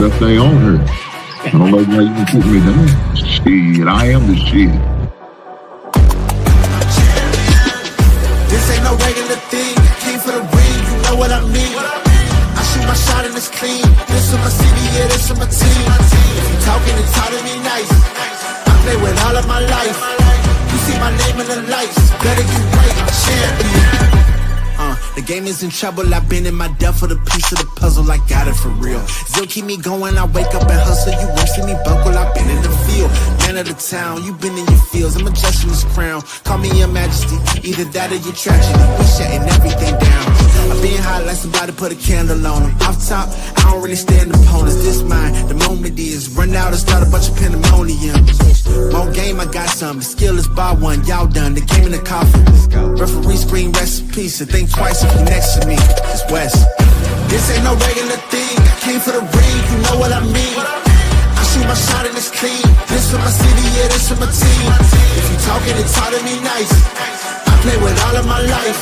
best thing on her. I don't know why you can put me down. Shit, I am the shit. This ain't no regular thing. I came for the ring, you know what I mean. I shoot my shot and it's clean. This is my city, yeah, this is my team. If you talking and talking me nice, I play with all of my life. You see my name in the lights, better get right, champion. The game is in trouble, I've been in my depth for the piece of the puzzle, I got it for real. Still keep me going, I wake up and hustle, you won't see me buckle, I've been in the field. Man of the town, you been in your fields, I'm adjusting this crown. Call me your majesty, either that or your tragedy. We shutting everything down. I've been hot like somebody put a candle on them. Off top, I don't really stand opponents, this mine. The moment is run out and start a bunch of pandemonium. More game, I got some, the skill is by one, y'all done, the game in the coffin. Referee screen, rest in peace, and think twice if you next to me, it's West. This ain't no regular thing, I came for the ring, you know what I mean. I shoot my shot and it's clean, this for my city, yeah, this for my team. If you talking and talk to me nice, I play with all of my life.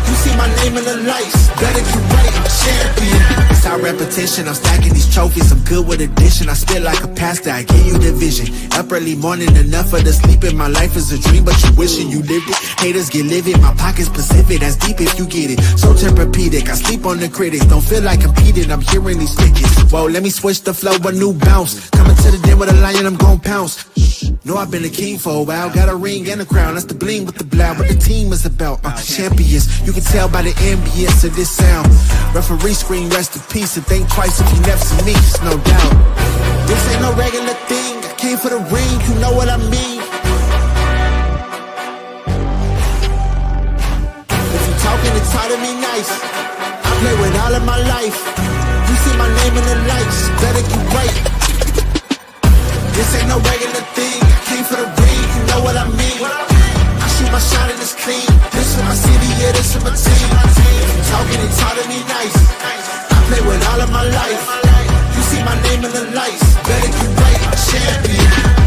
You see my name in the lights, better get right, I'm champion. It's our repetition, I'm stacking these trophies, I'm good with addition. I spit like a pastor, I give you the vision. Up early morning, enough for the sleeping. My life is a dream, but you wishing you lived it. Haters get livid, my pocket's Pacific, that's deep if you get it. So Tempur-Pedic, I sleep on the critics. Don't feel like competing, I'm hearing these tickets. Whoa, let me switch the flow, a new bounce. Coming to the den with a lion, I'm gon' pounce. Know I've been a king for a while, got a ring and a crown. That's the bling with the blow, what the team is about. Champions, you can tell by the ambience of this sound. Referee screen, rest in peace, and think twice if you never see me, just no doubt. This ain't no regular thing, I came for the ring, you know what I mean. If you talking and talk to me nice, I play with all of my life. You see my name in the lights, better get right. This ain't no regular thing, I came for the ring, you know what I mean. I shoot my shot and it's clean, this for my city, yeah, this for my team. If you talking and talk to me nice, I play with all of my life. You see my name in the lights, better get right, champion.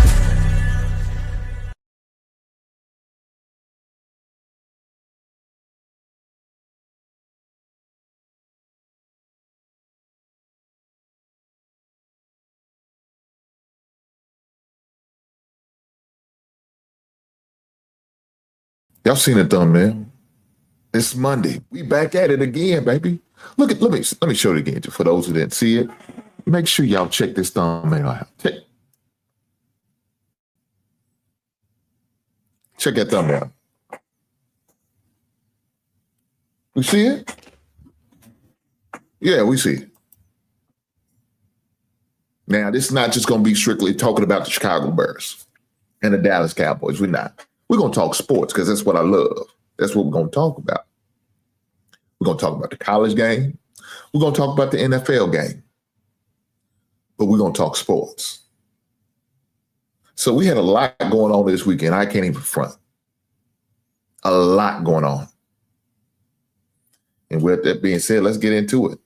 Y'all seen the thumbnail? It's Monday. We back at it again, baby. Let me show it again for those who didn't see it. Make sure y'all check this thumbnail out. Check that thumbnail. We see it? Yeah, we see it. Now, this is not just going to be strictly talking about the Chicago Bears and the Dallas Cowboys. We're not. We're going to talk sports because that's what I love. That's what we're going to talk about. We're going to talk about the college game. We're going to talk about the NFL game. But we're going to talk sports. So we had a lot going on this weekend. I can't even front. A lot going on. And with that being said, let's get into it.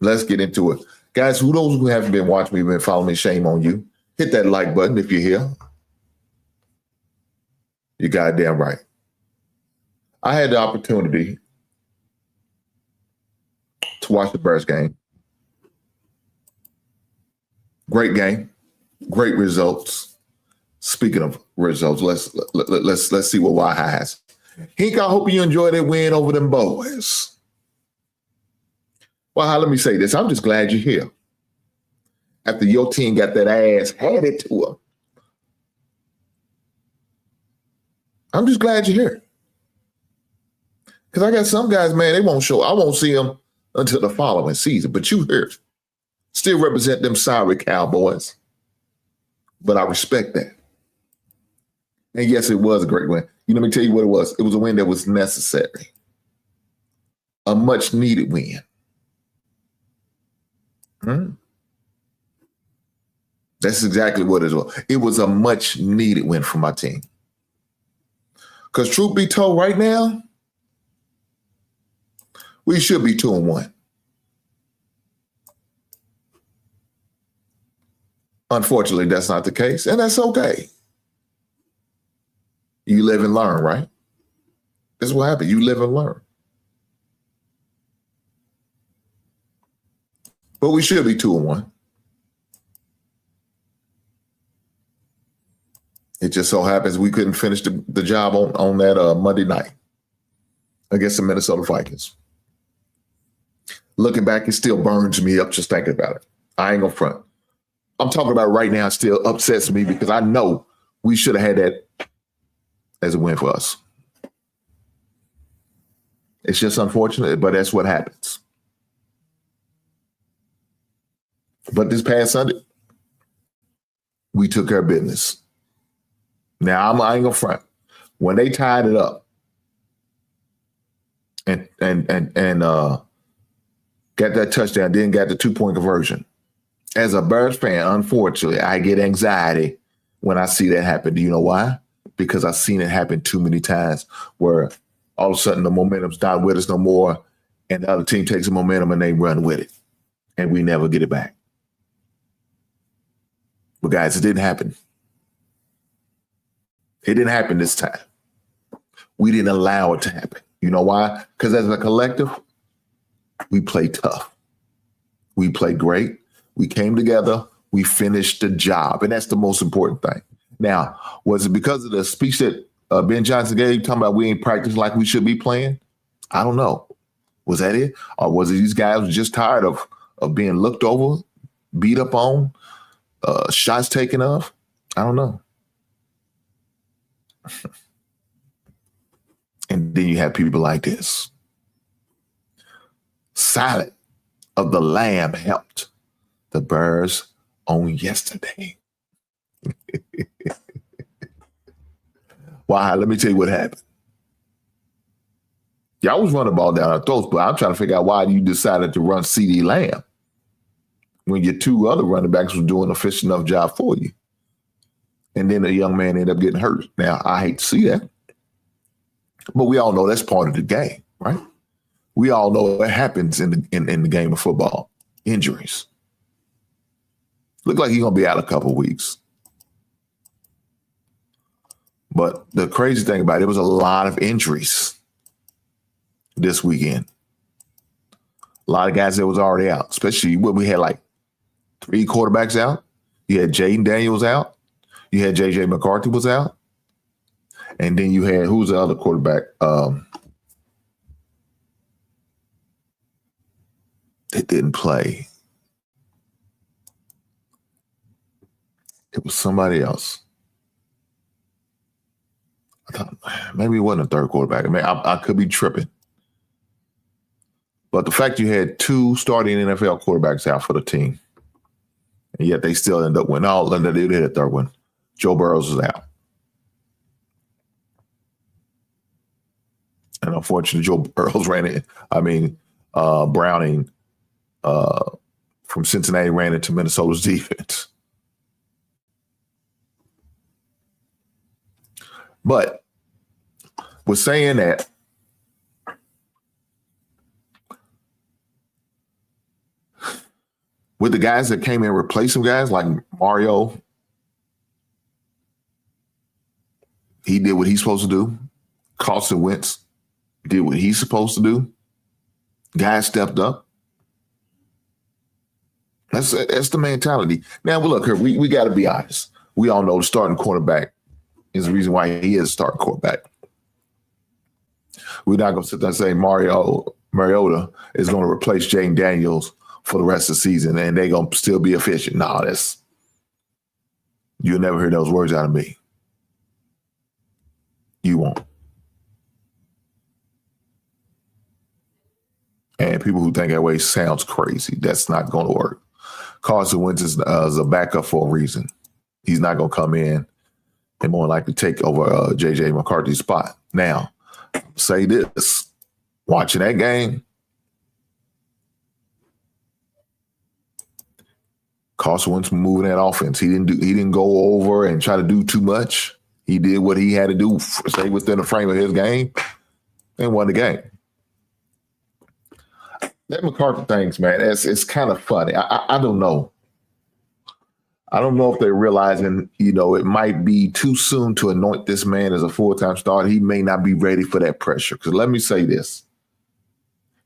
Let's get into it. Guys, those who haven't been watching me, been following me, shame on you. Hit that like button if you're here. You're goddamn right. I had the opportunity to watch the Bears game. Great game. Great results. Speaking of results, let's see what Y has. Hink, I hope you enjoyed that win over them boys. Well, let me say this. I'm just glad you're here. After your team got that ass handed to them. I'm just glad you're here. Because I got some guys, man, they won't show. I won't see them until the following season. But you here. Still represent them sorry Cowboys. But I respect that. And yes, it was a great win. Let me tell you what it was. It was a win that was necessary. A much needed win. That's exactly what it was. It was a much needed win for my team. Because truth be told, right now, we should be 2-1. Unfortunately, that's not the case, and that's okay. You live and learn, right? That's what happened. You live and learn. But we should be 2-1. It just so happens we couldn't finish the job on that Monday night against the Minnesota Vikings. Looking back, it still burns me up just thinking about it. I ain't gonna front. I'm talking about right now, it still upsets me because I know we should have had that as a win for us. It's just unfortunate, but that's what happens. But this past Sunday, we took care of business. Now, I ain't gonna front. When they tied it up and got that touchdown, then got the 2-point conversion. As a Bears fan, unfortunately, I get anxiety when I see that happen. Do you know why? Because I've seen it happen too many times where all of a sudden the momentum's not with us no more, and the other team takes the momentum and they run with it, and we never get it back. But guys, it didn't happen. It didn't happen this time. We didn't allow it to happen. You know why? Because as a collective, we played tough. We played great. We came together. We finished the job. And that's the most important thing. Now, was it because of the speech that Ben Johnson gave, talking about we ain't practicing like we should be playing? I don't know. Was that it? Or was it these guys were just tired of being looked over, beat up on, shots taken off? I don't know. And then you have people like this. Silent of the Lamb helped the Bears on yesterday. Why? Let me tell you what happened. Y'all was running the ball down our throats, but I'm trying to figure out why you decided to run CeeDee Lamb when your two other running backs was doing a fish enough job for you. And then a young man ended up getting hurt. Now, I hate to see that, but we all know that's part of the game, right? We all know what happens in the game of football. Injuries. Look like he's going to be out a couple weeks. But the crazy thing about it was a lot of injuries this weekend. A lot of guys that was already out, especially when we had like 3 quarterbacks out. You had Jaden Daniels out. You had J.J. McCarthy was out. And then you had, who's the other quarterback? That didn't play. It was somebody else. I thought maybe it wasn't a third quarterback. I mean, I could be tripping. But the fact you had 2 starting NFL quarterbacks out for the team, and yet they still end up winning. Oh, they did a third one. Joe Burrows was out. And unfortunately, Joe Burrows ran it. Browning from Cincinnati ran into Minnesota's defense. But with saying that, with the guys that came in and replaced some guys like Mario, he did what he's supposed to do. Carson Wentz did what he's supposed to do. Guys stepped up. That's the mentality. Now, look here, we got to be honest. We all know the starting quarterback is the reason why he is a starting quarterback. We're not going to sit there and say Mariota is going to replace Jaden Daniels for the rest of the season and they're going to still be efficient. No, you'll never hear those words out of me. You won't. And people who think that way sounds crazy. That's not going to work. Carson Wentz is a backup for a reason. He's not going to come in and more likely take over J.J. McCarthy's spot. Now, say this. Watching that game, Carson Wentz moving that offense. He didn't go over and try to do too much. He did what he had to do, stay within the frame of his game, and won the game. That McCarthy things, man, it's kind of funny. I don't know. I don't know if they're realizing, it might be too soon to anoint this man as a full-time starter. He may not be ready for that pressure. Because let me say this.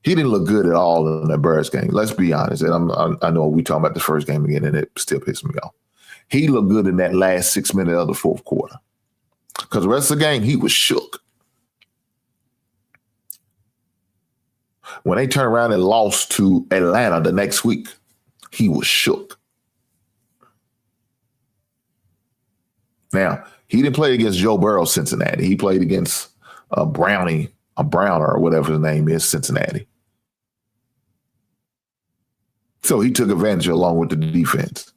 He didn't look good at all in that Bears game. Let's be honest. And I know we talking about the first game again, and it still pissed me off. He looked good in that last 6 minutes of the fourth quarter. Because the rest of the game, he was shook. When they turned around and lost to Atlanta the next week, he was shook. Now, he didn't play against Joe Burrow, Cincinnati. He played against Browner or whatever his name is, Cincinnati. So he took advantage along with the defense.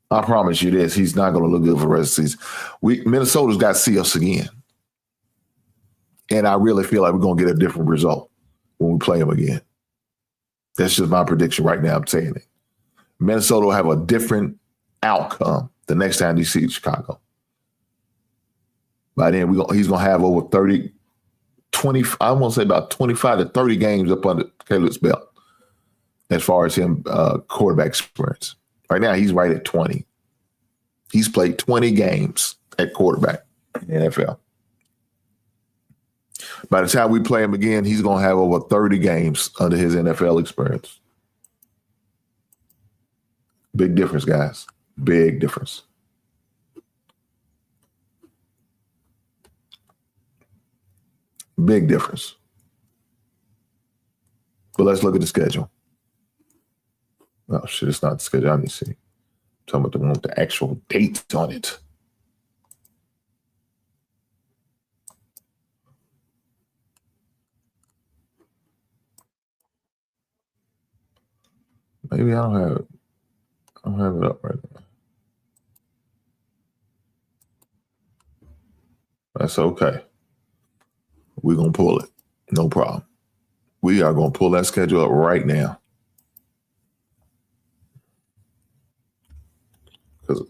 I promise you this, he's not going to look good for the rest of the season. Minnesota's got to see us again. And I really feel like we're going to get a different result when we play them again. That's just my prediction right now. I'm saying it. Minnesota will have a different outcome the next time they see Chicago. By then, he's going to have over 20, I want to say about 25 to 30 games up under Caleb's belt as far as him quarterback experience. Right now, he's right at 20. He's played 20 games at quarterback in the NFL. By the time we play him again, he's going to have over 30 games under his NFL experience. Big difference, guys. Big difference. Big difference. But let's look at the schedule. Oh, shit, it's not the schedule. I need to see. I'm talking about the one with the actual dates on it. Maybe I don't have it. I don't have it up right now. That's okay. We're going to pull it. No problem. We are going to pull that schedule up right now. Because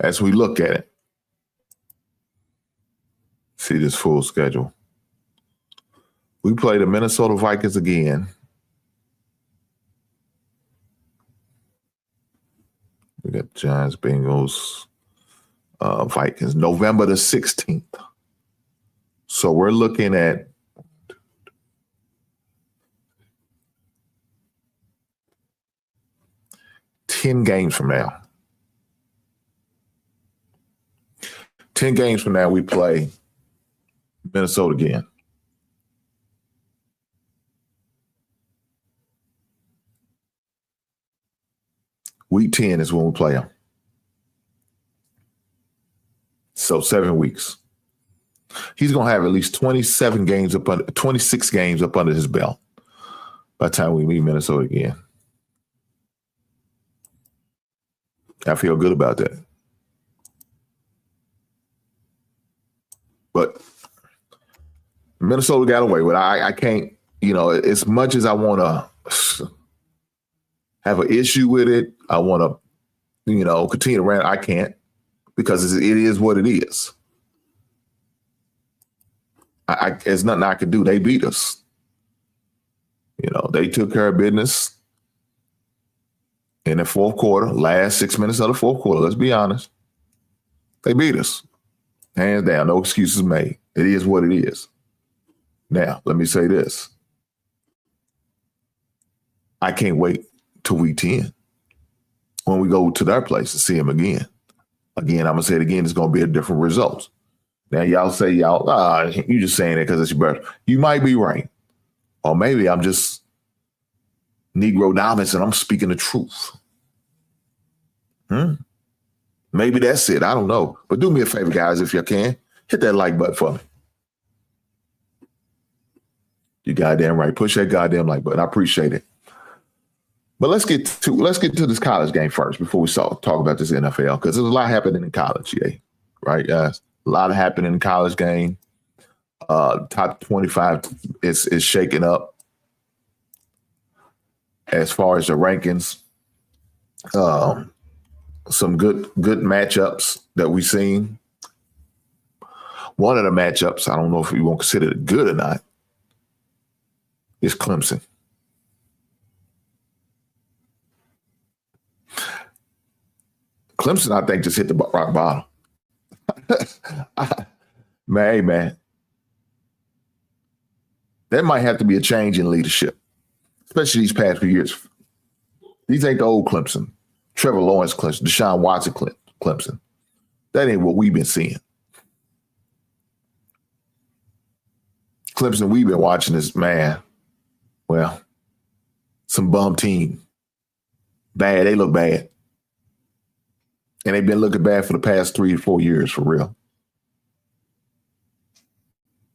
as we look at it, see this full schedule. We play the Minnesota Vikings again. We got Giants, Bengals, Vikings, November the 16th. So we're looking at ten games from now. 10 games from now, we play Minnesota again. Week 10 is when we play them. So 7 weeks. He's going to have at least 26 games up under his belt by the time we meet Minnesota again. I feel good about that. But Minnesota got away with it. I can't, as much as I want to have an issue with it, I want to, continue to rant. I can't because it is what it is. There's nothing I could do. They beat us. They took care of business in the fourth quarter, last 6 minutes of the fourth quarter. Let's be honest. They beat us. Hands down, no excuses made. It is what it is. Now, let me say this. I can't wait till week 10 when we go to their place to see him again. Again, I'm going to say it again, it's going to be a different result. Now, y'all say, you just saying it because it's your birthday. You might be right. Or maybe I'm just Negro dominance and I'm speaking the truth. Maybe that's it. I don't know. But do me a favor, guys, if you can. Hit that like button for me. You goddamn right. Push that goddamn like button. I appreciate it. But let's get to this college game first before we talk about this NFL, because there's a lot happening in college, right, guys? A lot happening in college game. Top 25 is shaking up as far as the rankings. Some good matchups that we've seen. One of the matchups, I don't know if you want to consider it good or not, is Clemson. Clemson, I think, just hit the rock bottom. Man. There might have to be a change in leadership, especially these past few years. These ain't the old Clemson, Trevor Lawrence Clemson, Deshaun Watson Clemson. That ain't what we've been seeing. Clemson we've been watching is, man, well, some bum team. Bad, they look bad. And they've been looking bad for the past 3 to 4 years, for real.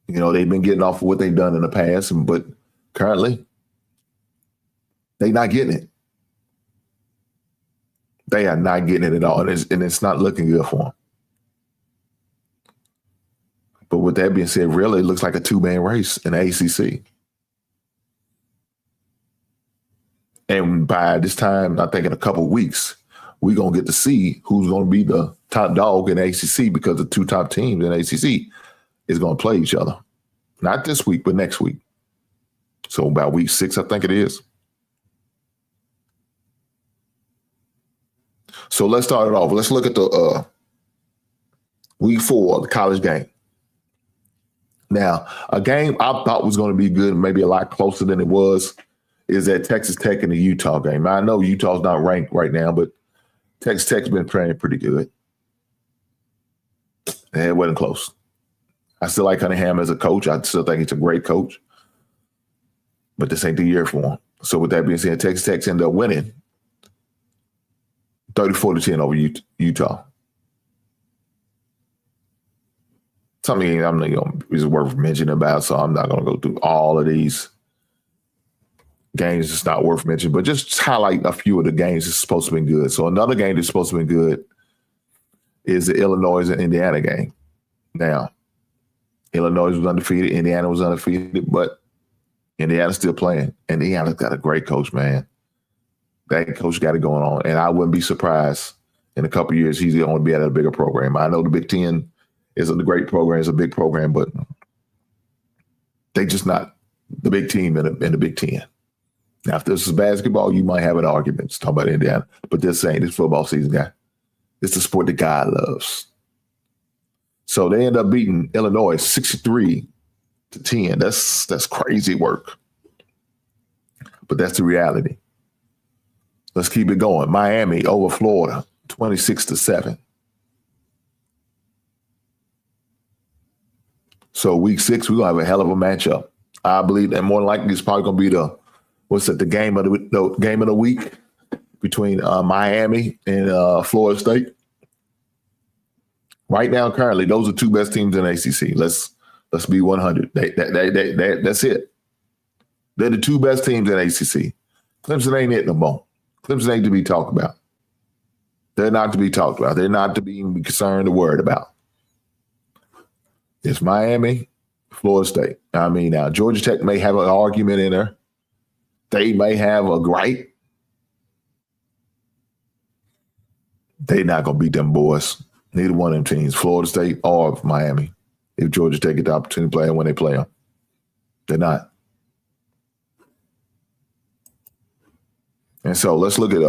You know, they've been getting off of what they've done in the past, but currently, they're not getting it. They are not getting it at all, and it's not looking good for them. But with that being said, really, it looks like a two-man race in the ACC. And by this time, I think in a couple of weeks, we're going to get to see who's going to be the top dog in the ACC, because the two top teams in the ACC is going to play each other. Not this week, but next week. So about week 6, I think it is. So let's start it off. Let's look at the week 4, the college game. Now, a game I thought was going to be good, maybe a lot closer than it was, is that Texas Tech and the Utah game. I know Utah's not ranked right now, but Texas Tech's been playing pretty good. And it wasn't close. I still like Cunningham as a coach. I still think he's a great coach. But this ain't the year for him. So with that being said, Texas Tech ended up winning 34-10 over Utah. Something I'm not is worth mentioning about, so I'm not going to go through all of these games. It's not worth mentioning, but just highlight a few of the games that's supposed to be good. So another game that's supposed to be good is the Illinois and Indiana game. Now, Illinois was undefeated, Indiana was undefeated, but Indiana's still playing. And Indiana's got a great coach, man. That coach got it going on, and I wouldn't be surprised in a couple of years he's going to be at a bigger program. I know the Big Ten is a great program, it's a big program, but they just not the big team in the Big Ten. Now, if this is basketball, you might have an argument to talk about Indiana, but this ain't. It's football season, guy. It's the sport that God loves. So they end up beating Illinois 63-10. That's crazy work, but that's the reality. Let's keep it going. Miami over Florida, 26-7. So week 6, we're gonna have a hell of a matchup. I believe that more than likely it's probably gonna be the game of the week between Miami and Florida State. Right now, currently, those are two best teams in the ACC. Let's be 100. That's it. They're the two best teams in the ACC. Clemson ain't it no more. Clemson ain't to be talked about. They're not to be talked about. They're not to be concerned or worried about. It's Miami, Florida State. I mean, now Georgia Tech may have an argument in there. They may have a gripe. They're not going to beat them boys. Neither one of them teams, Florida State or Miami, if Georgia Tech get the opportunity to play them when they play them. They're not. And so let's look at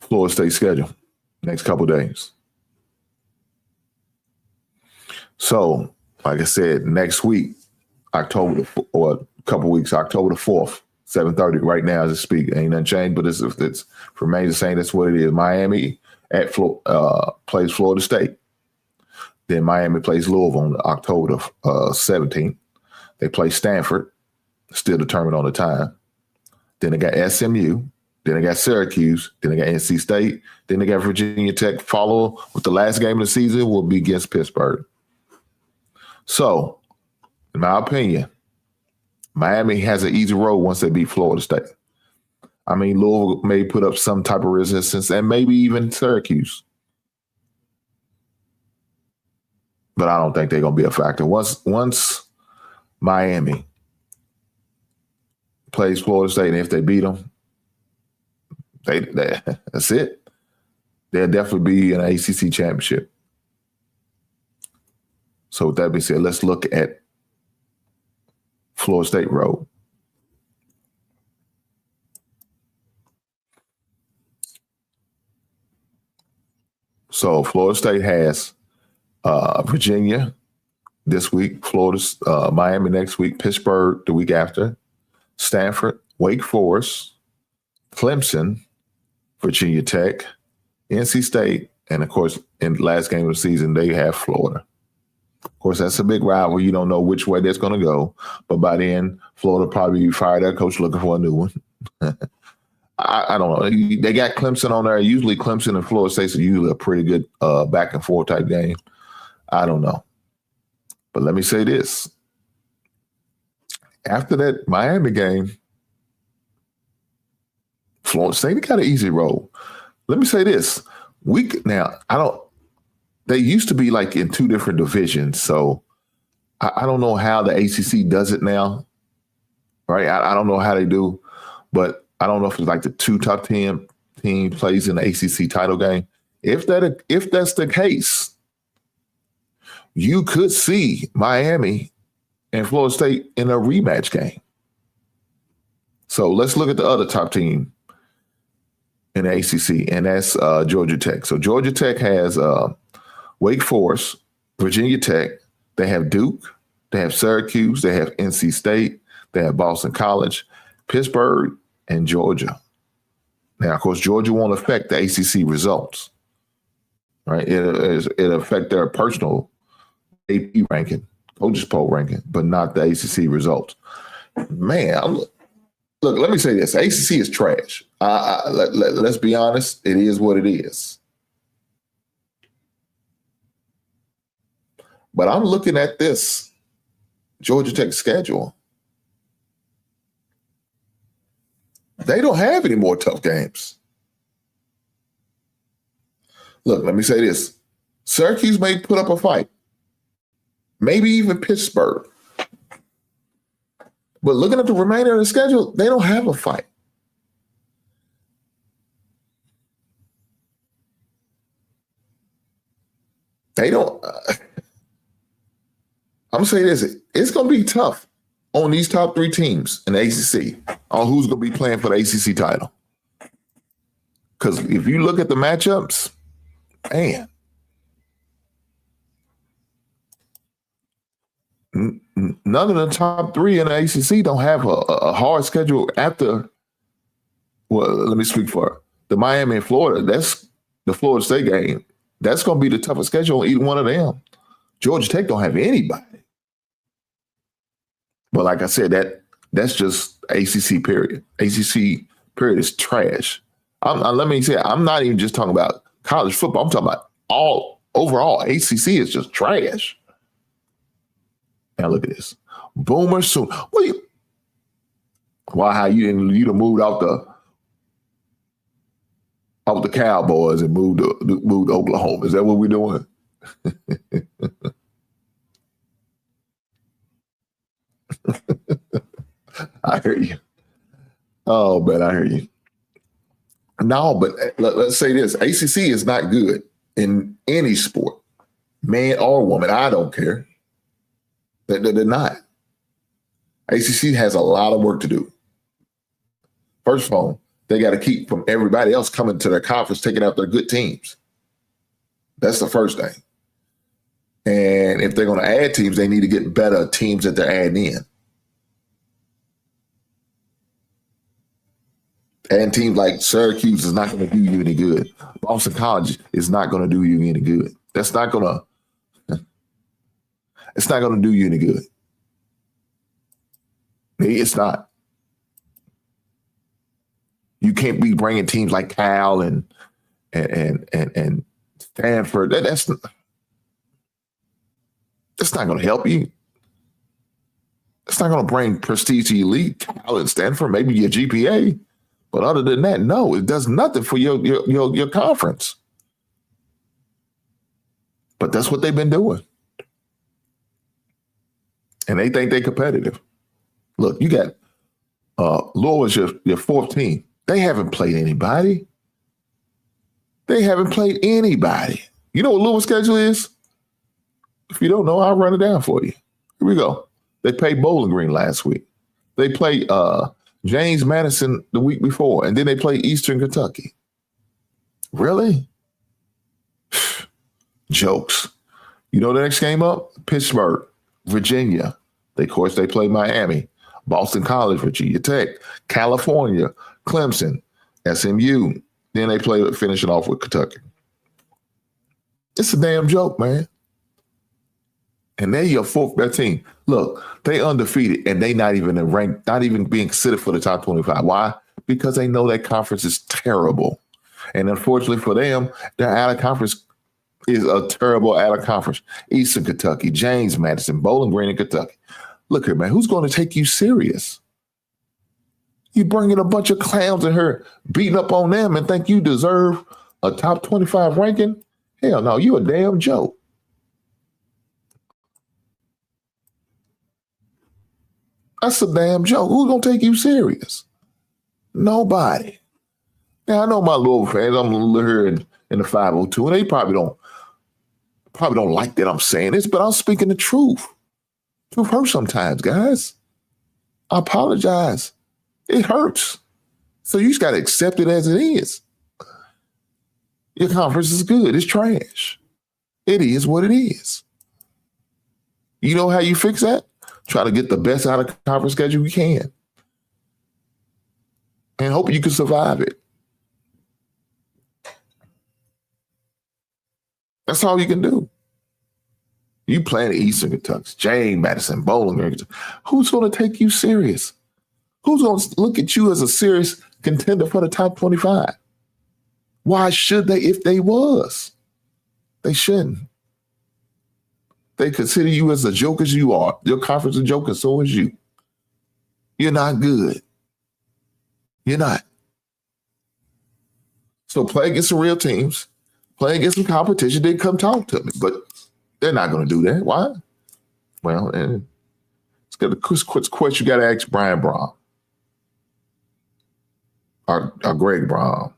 Florida State's schedule next couple of days. So, like I said, next week, October the 4th, 7:30. Right now, as I speak, ain't nothing changed, but it's remains the same. That's what it is. Miami plays Florida State. Then Miami plays Louisville on October 17th. They play Stanford, still determined on the time. Then they got SMU. Then they got Syracuse. Then they got NC State. Then they got Virginia Tech. Follow with the last game of the season will be against Pittsburgh. So, in my opinion, Miami has an easy road once they beat Florida State. I mean, Louisville may put up some type of resistance, and maybe even Syracuse. But I don't think they're going to be a factor. Once Miami plays Florida State, and if they beat them, that's it. They'll definitely be in an ACC championship. So with that being said, let's look at Florida State road. So Florida State has Virginia, this week, Florida, Miami next week, Pittsburgh the week after, Stanford, Wake Forest, Clemson, Virginia Tech, NC State, and of course, in the last game of the season, they have Florida. Of course, that's a big rival. You don't know which way that's going to go. But by then, Florida probably fired their coach looking for a new one. I don't know. They got Clemson on there. Usually Clemson and Florida State are usually a pretty good back and forth type game. I don't know. But let me say this. After that Miami game, Florida State got an easy roll. Let me say this. They used to be like in two different divisions. So I don't know how the ACC does it now. Right? I don't know how they do, but I don't know if it's like the two top 10 team plays in the ACC title game. If that's the case, you could see Miami and Florida State in a rematch game. So let's look at the other top team in the ACC, and that's Georgia Tech. So Georgia Tech has Wake Forest, Virginia Tech. They have Duke. They have Syracuse. They have NC State. They have Boston College, Pittsburgh, and Georgia. Now, of course, Georgia won't affect the ACC results, right? It'll affect their personal AP ranking, coaches poll ranking, but not the ACC results. Man, look, let me say this. ACC is trash. Let's be honest. It is what it is. But I'm looking at this Georgia Tech schedule. They don't have any more tough games. Look, let me say this. Syracuse may put up a fight. Maybe even Pittsburgh. But looking at the remainder of the schedule, they don't have a fight. They don't. I'm going to say this. It's going to be tough on these top three teams in the ACC on who's going to be playing for the ACC title. Because if you look at the matchups, man, none of the top three in the ACC don't have a hard schedule after. Well, let me speak for the Miami and Florida. That's the Florida State game. That's going to be the toughest schedule on either one of them. Georgia Tech don't have anybody. But like I said, that's just ACC period. ACC period is trash. Let me say, I'm not even just talking about college football. I'm talking about overall. ACC is just trash. Now look at this. Boomer soon. How you done moved out the Cowboys and moved to Oklahoma. Is that what we're doing? I hear you. Oh, man, I hear you. No, but let's say this. ACC is not good in any sport, man or woman. I don't care. They're not. ACC has a lot of work to do. First of all, they got to keep from everybody else coming to their conference, taking out their good teams. That's the first thing. And if they're going to add teams, they need to get better teams that they're adding in. And teams like Syracuse is not going to do you any good. Boston College is not going to do you any good. It's not going to do you any good. It's not. You can't be bringing teams like Cal and Stanford. That's not going to help you. It's not going to bring prestige to elite. Cal and Stanford, maybe your GPA. But other than that, no, it does nothing for your conference. But that's what they've been doing. And they think they're competitive. Look, you got Louisville's your fourth team. They haven't played anybody. You know what Louisville's schedule is? If you don't know, I'll run it down for you. Here we go. They played Bowling Green last week. They played James Madison the week before, and then they played Eastern Kentucky. Really? Jokes. You know the next game up? Pittsburgh. Virginia. Of course, they play Miami, Boston College, Virginia Tech, California, Clemson, SMU. Then they finishing off with Kentucky. It's a damn joke, man. And they're your fourth best team. Look, they undefeated and they not even in rank, not even being considered for the top 25. Why? Because they know that conference is terrible. And unfortunately for them, their out of conference is a terrible out of conference. Eastern Kentucky, James Madison, Bowling Green in Kentucky. Look here, man, who's going to take you serious? You bringing a bunch of clowns in here, beating up on them and think you deserve a top 25 ranking? Hell no, you a damn joke. That's a damn joke. Who's going to take you serious? Nobody. Now, I know my Louisville fans, I'm here in the 502, and they probably don't like that I'm saying this, but I'm speaking the truth. Truth hurts sometimes, guys. I apologize. It hurts. So you just got to accept it as it is. Your conference is good. It's trash. It is what it is. You know how you fix that? Try to get the best out of conference schedule you can. And hope you can survive it. That's all you can do. You playing Eastern Kentucky, James Madison, Bowling Green. Who's going to take you serious? Who's going to look at you as a serious contender for the top 25? Why should they if they was? They shouldn't. They consider you as a joke as you are. Your conference a joke and so is you. You're not good. You're not. So play against some real teams. Play against some competition. They come talk to me. But they're not going to do that. Why? Well, and it's got a quick question you got to ask Brian Brown. Or Greg Brown.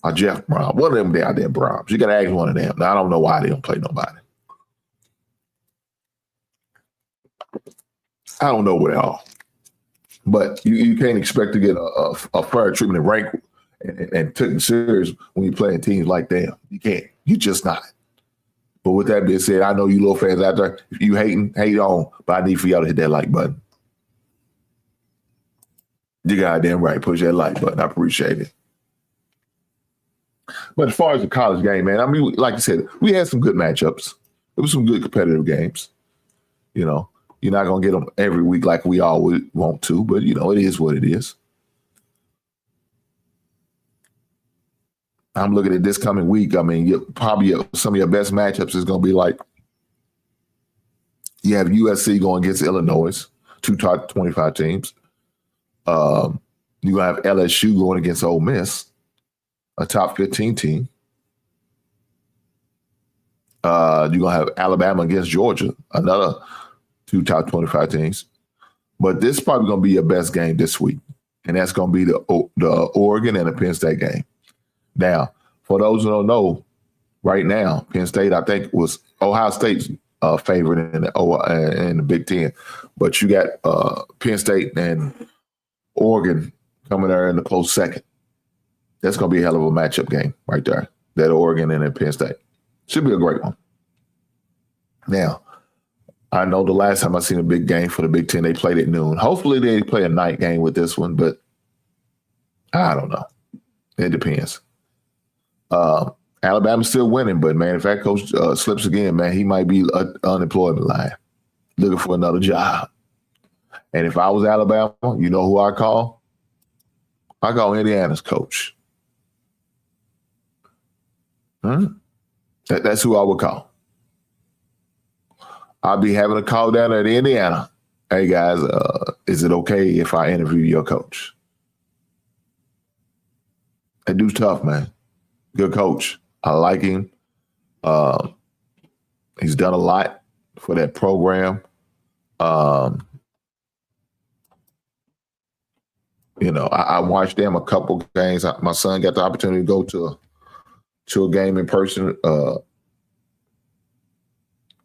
Or Jeff Brown. One of them down there, Browns. You got to ask one of them. Now, I don't know why they don't play nobody. I don't know what at all. But you can't expect to get a fair treatment and rank and taken serious when you're playing teams like them. You can't. You just not. But with that being said, I know you little fans out there, if you hating, hate on, but I need for y'all to hit that like button. You goddamn right. Push that like button. I appreciate it. But as far as the college game, man, I mean, like I said, we had some good matchups. There was some good competitive games. You know, you're not going to get them every week like we all would want to, but, you know, it is what it is. I'm looking at this coming week. I mean, some of your best matchups is going to be like you have USC going against Illinois, two top 25 teams. You're going to have LSU going against Ole Miss, a top 15 team. You're going to have Alabama against Georgia, another two top 25 teams. But this is probably going to be your best game this week, and that's going to be the Oregon and the Penn State game. Now, for those who don't know, right now, Penn State, I think, was Ohio State's favorite in the Big Ten. But you got Penn State and Oregon coming there in the close second. That's going to be a hell of a matchup game right there. That Oregon and then Penn State. Should be a great one. Now, I know the last time I seen a big game for the Big Ten, they played at noon. Hopefully they play a night game with this one, but I don't know. It depends. Alabama's still winning, but, man, if that coach slips again, man, he might be unemployment line, looking for another job. And if I was Alabama, you know who I call? I call Indiana's coach. That's who I would call. I'll be having a call down at Indiana. Hey, guys, is it okay if I interview your coach? That dude's tough, man. Good coach. I like him. He's done a lot for that program. You know, I watched them a couple games. My son got the opportunity to go to a game in person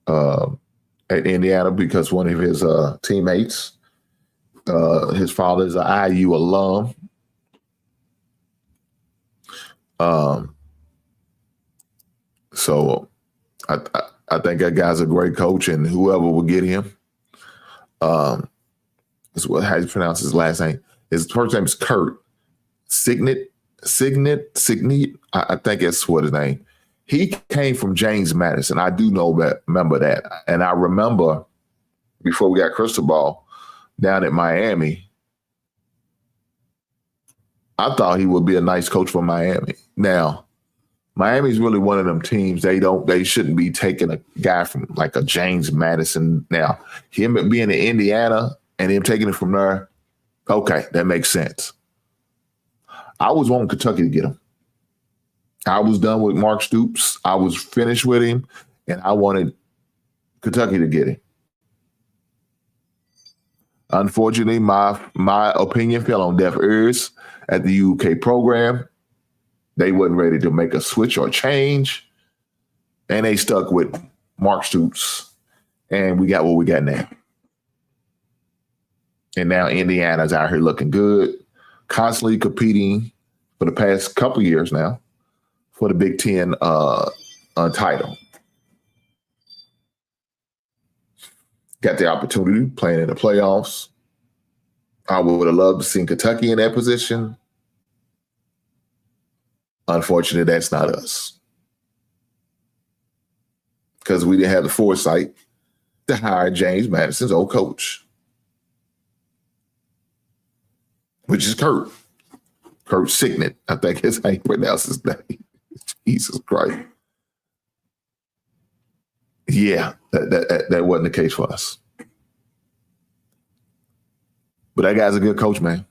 at Indiana because one of his teammates, his father is an IU alum. So I think that guy's a great coach, and whoever will get him, is what how you pronounce his last name. His first name is Kurt Signet. I think that's what his name. He came from James Madison. I do remember that, and I remember before we got Crystal Ball down at Miami. I thought he would be a nice coach for Miami. Now, Miami's really one of them teams. They shouldn't be taking a guy from like a James Madison. Now, him being in Indiana and him taking it from there, okay, that makes sense. I was wanting Kentucky to get him. I was done with Mark Stoops. I was finished with him, and I wanted Kentucky to get him. Unfortunately, my opinion fell on deaf ears at the UK program. They wasn't ready to make a switch or change, and they stuck with Mark Stoops, and we got what we got now. And now Indiana's out here looking good, constantly competing for the past couple years now for the Big Ten title. Got the opportunity playing in the playoffs. I would have loved to see Kentucky in that position. Unfortunately, that's not us. Because we didn't have the foresight to hire James Madison's old coach, which is Kurt Signet. I think is how you pronounce his name. Jesus Christ. Yeah, that wasn't the case for us. But that guy's a good coach, man.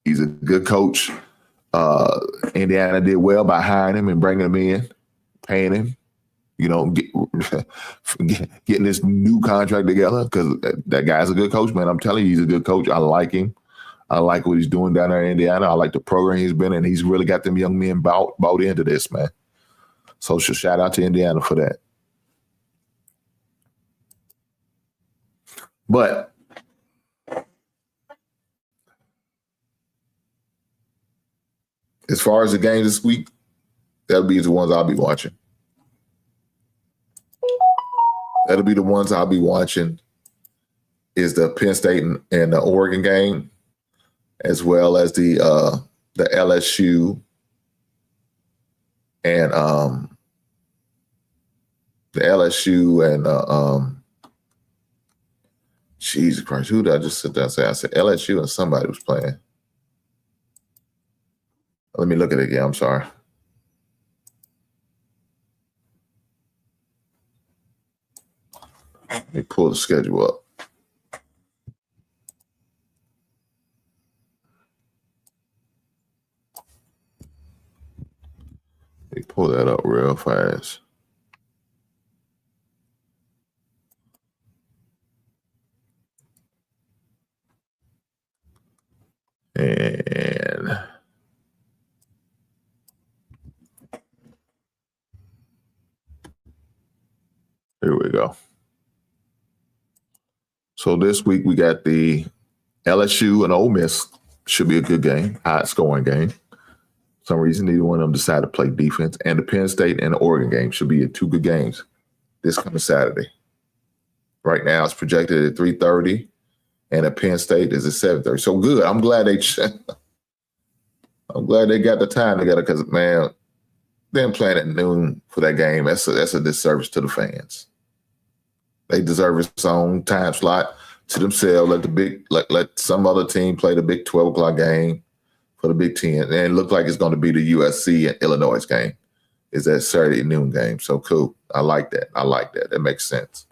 He's a good coach. Indiana did well by hiring him and bringing him in, paying him, getting this new contract together because that guy's a good coach, man. I'm telling you, he's a good coach. I like him. I like what he's doing down there in Indiana. I like the program he's been in. He's really got them young men bought into this, man. So shout out to Indiana for that. But as far as the games this week, that'll be the ones I'll be watching. That'll be the ones I'll be watching is the Penn State and the Oregon game, as well as the LSU and Jesus Christ, who did I just sit down and say? I said LSU and somebody was playing. Let me look at it again. I'm sorry. Let me pull the schedule up. Let me pull that up real fast. And here we go. So this week we got the LSU and Ole Miss. Should be a good game, high scoring game. For some reason, neither one of them decided to play defense. And the Penn State and the Oregon game should be two good games this coming Saturday. Right now it's projected at 3:30, and the Penn State is at 7:30. So good. I'm glad they got the time together because, man, them playing at noon for that game, that's a disservice to the fans. They deserve its own time slot to themselves. Let some other team play the big 12 o'clock game for the Big Ten. And it looked like it's going to be the USC and Illinois game. Is that Saturday noon game. So cool. I like that. That makes sense.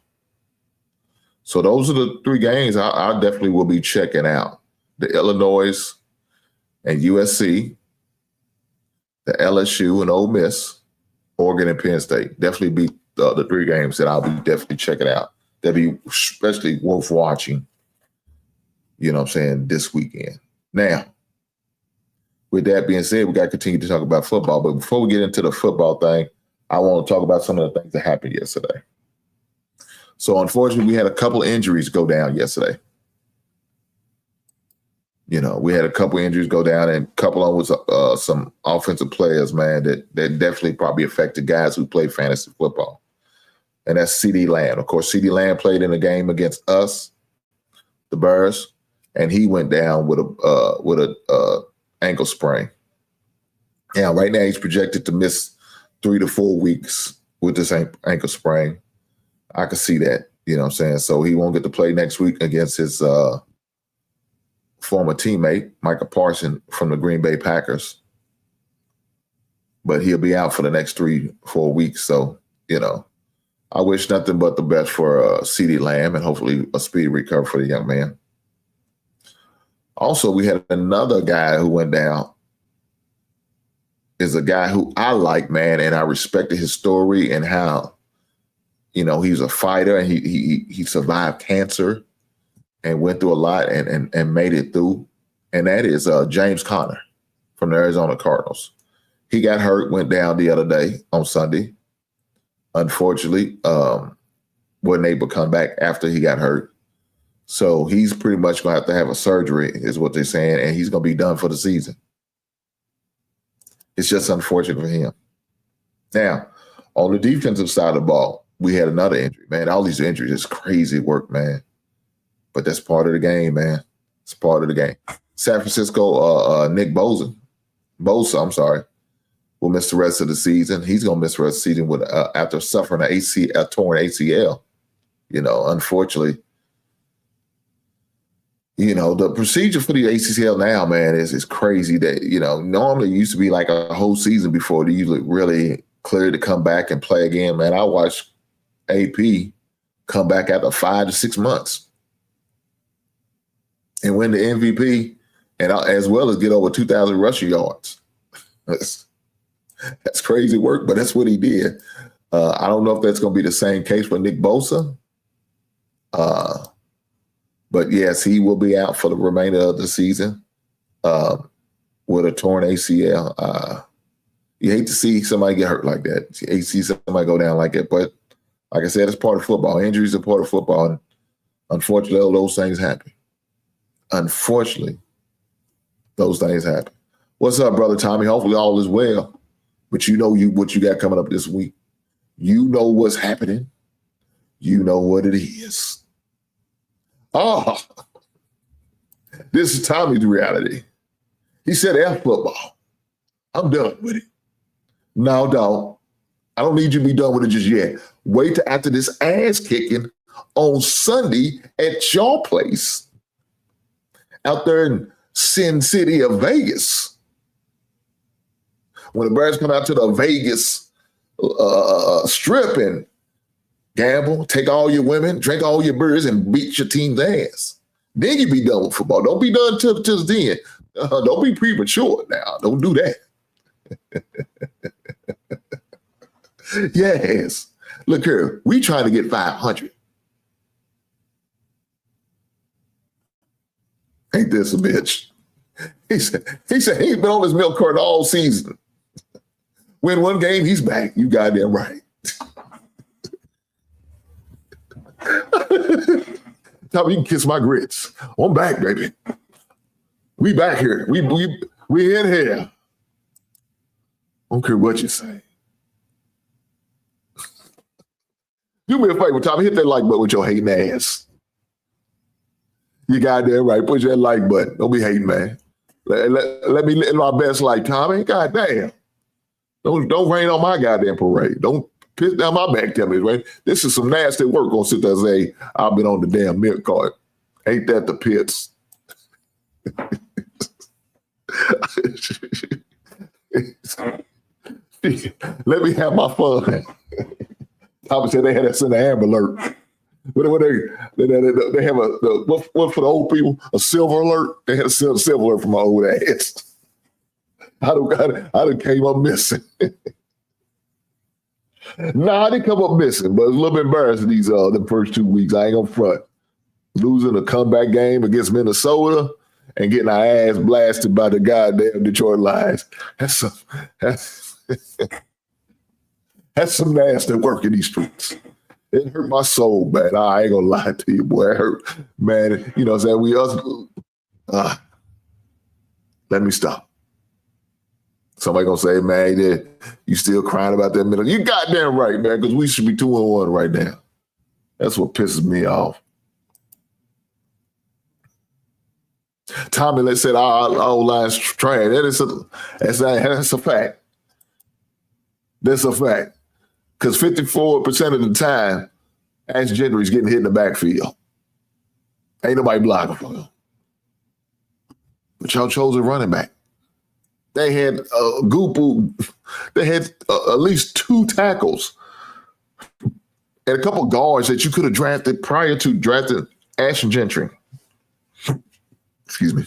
So those are the three games I definitely will be checking out. The Illinois and USC, the LSU and Ole Miss, Oregon and Penn State. Definitely be the three games that I'll be definitely checking out. That'd be especially worth watching, this weekend. Now, with that being said, we got to continue to talk about football. But before we get into the football thing, I want to talk about some of the things that happened yesterday. So, unfortunately, we had a couple injuries go down yesterday. We had a couple injuries go down, and a couple of them was some offensive players, man, that definitely probably affected guys who play fantasy football. And that's C.D. Lamb. Of course, C.D. Lamb played in a game against us, the Bears, and he went down with a ankle sprain. Now, right now, he's projected to miss 3 to 4 weeks with this ankle sprain. I could see that, you know what I'm saying? So he won't get to play next week against his former teammate, Micah Parsons from the Green Bay Packers. But he'll be out for the next 3-4 weeks. So, I wish nothing but the best for C.D. Lamb and hopefully a speedy recovery for the young man. Also, we had another guy who went down. Is a guy who I like, man, and I respected his story and how, he's a fighter and he survived cancer and went through a lot and made it through. And that is James Conner from the Arizona Cardinals. He got hurt, went down the other day on Sunday. Unfortunately, wasn't able to come back after he got hurt. So he's pretty much going to have a surgery, is what they're saying, and he's going to be done for the season. It's just unfortunate for him. Now, on the defensive side of the ball, we had another injury. Man, all these injuries is crazy work, man. But that's part of the game, man. It's part of the game. San Francisco, Nick Bosa, will miss the rest of the season. He's going to miss the rest of the season after suffering a torn ACL. Unfortunately. The procedure for the ACL now, man, is crazy. That, normally it used to be like a whole season before they usually really cleared to come back and play again. Man, I watched AP come back after 5 to 6 months and win the MVP, and as well as get over 2,000 rushing yards. That's crazy work, but that's what he did. I don't know if that's going to be the same case for Nick Bosa. But yes, he will be out for the remainder of the season with a torn ACL. You hate to see somebody get hurt like that. You hate to see somebody go down like that. But like I said, it's part of football. Injuries are part of football. And unfortunately, those things happen. What's up, Brother Tommy? Hopefully all is well. But what you got coming up this week. You know what's happening. You know what it is. Oh, this is Tommy's reality. He said, F football. I'm done with it. No, don't. I don't need you to be done with it just yet. Wait till after this ass kicking on Sunday at your place out there in Sin City of Vegas. When the Bears come out to the Vegas strip and gamble, take all your women, drink all your beers, and beat your team's ass. Then you be done with football. Don't be done till then. Don't be premature now. Don't do that. Yes. Look here. We trying to get 500. Ain't this a bitch? He said he ain't been on his milk carton all season. Win one game, he's back. You goddamn right. Tell me, you can kiss my grits. I'm back, baby. We back here. We in here. I don't care what you say. Do me a favor, Tommy. Hit that like button with your hating ass. You goddamn right. Push that like button. Don't be hating, man. Let me live my best life, Tommy. Goddamn. Don't rain on my goddamn parade. Don't piss down my back, tell me, right? This is some nasty work. Gonna sit there and say, I've been on the damn milk cart. Ain't that the pits? Let me have my fun. Tommy said they had us in the Amber Alert. They have what for the old people? A silver alert? They had a silver alert for my old ass. I done came up missing. Nah, I didn't come up missing, but it's a little bit embarrassing the first 2 weeks. I ain't gonna front. Losing a comeback game against Minnesota and getting our ass blasted by the goddamn Detroit Lions. That's some nasty work in these streets. It hurt my soul, man. I ain't gonna lie to you, boy. It hurt, man. You know what I'm saying? Let me stop. Somebody gonna say, man, you still crying about that middle. You goddamn right, man, because we should be 2-1 right now. That's what pisses me off. Tommy, let's say our O-line's trash. That's a fact. That's a fact. Because 54% of the time, Ash Gentry's getting hit in the backfield. Ain't nobody blocking for him. But y'all chose a running back. They had they had at least 2 tackles and a couple guards that you could have drafted prior to drafting Ash Gentry. Excuse me.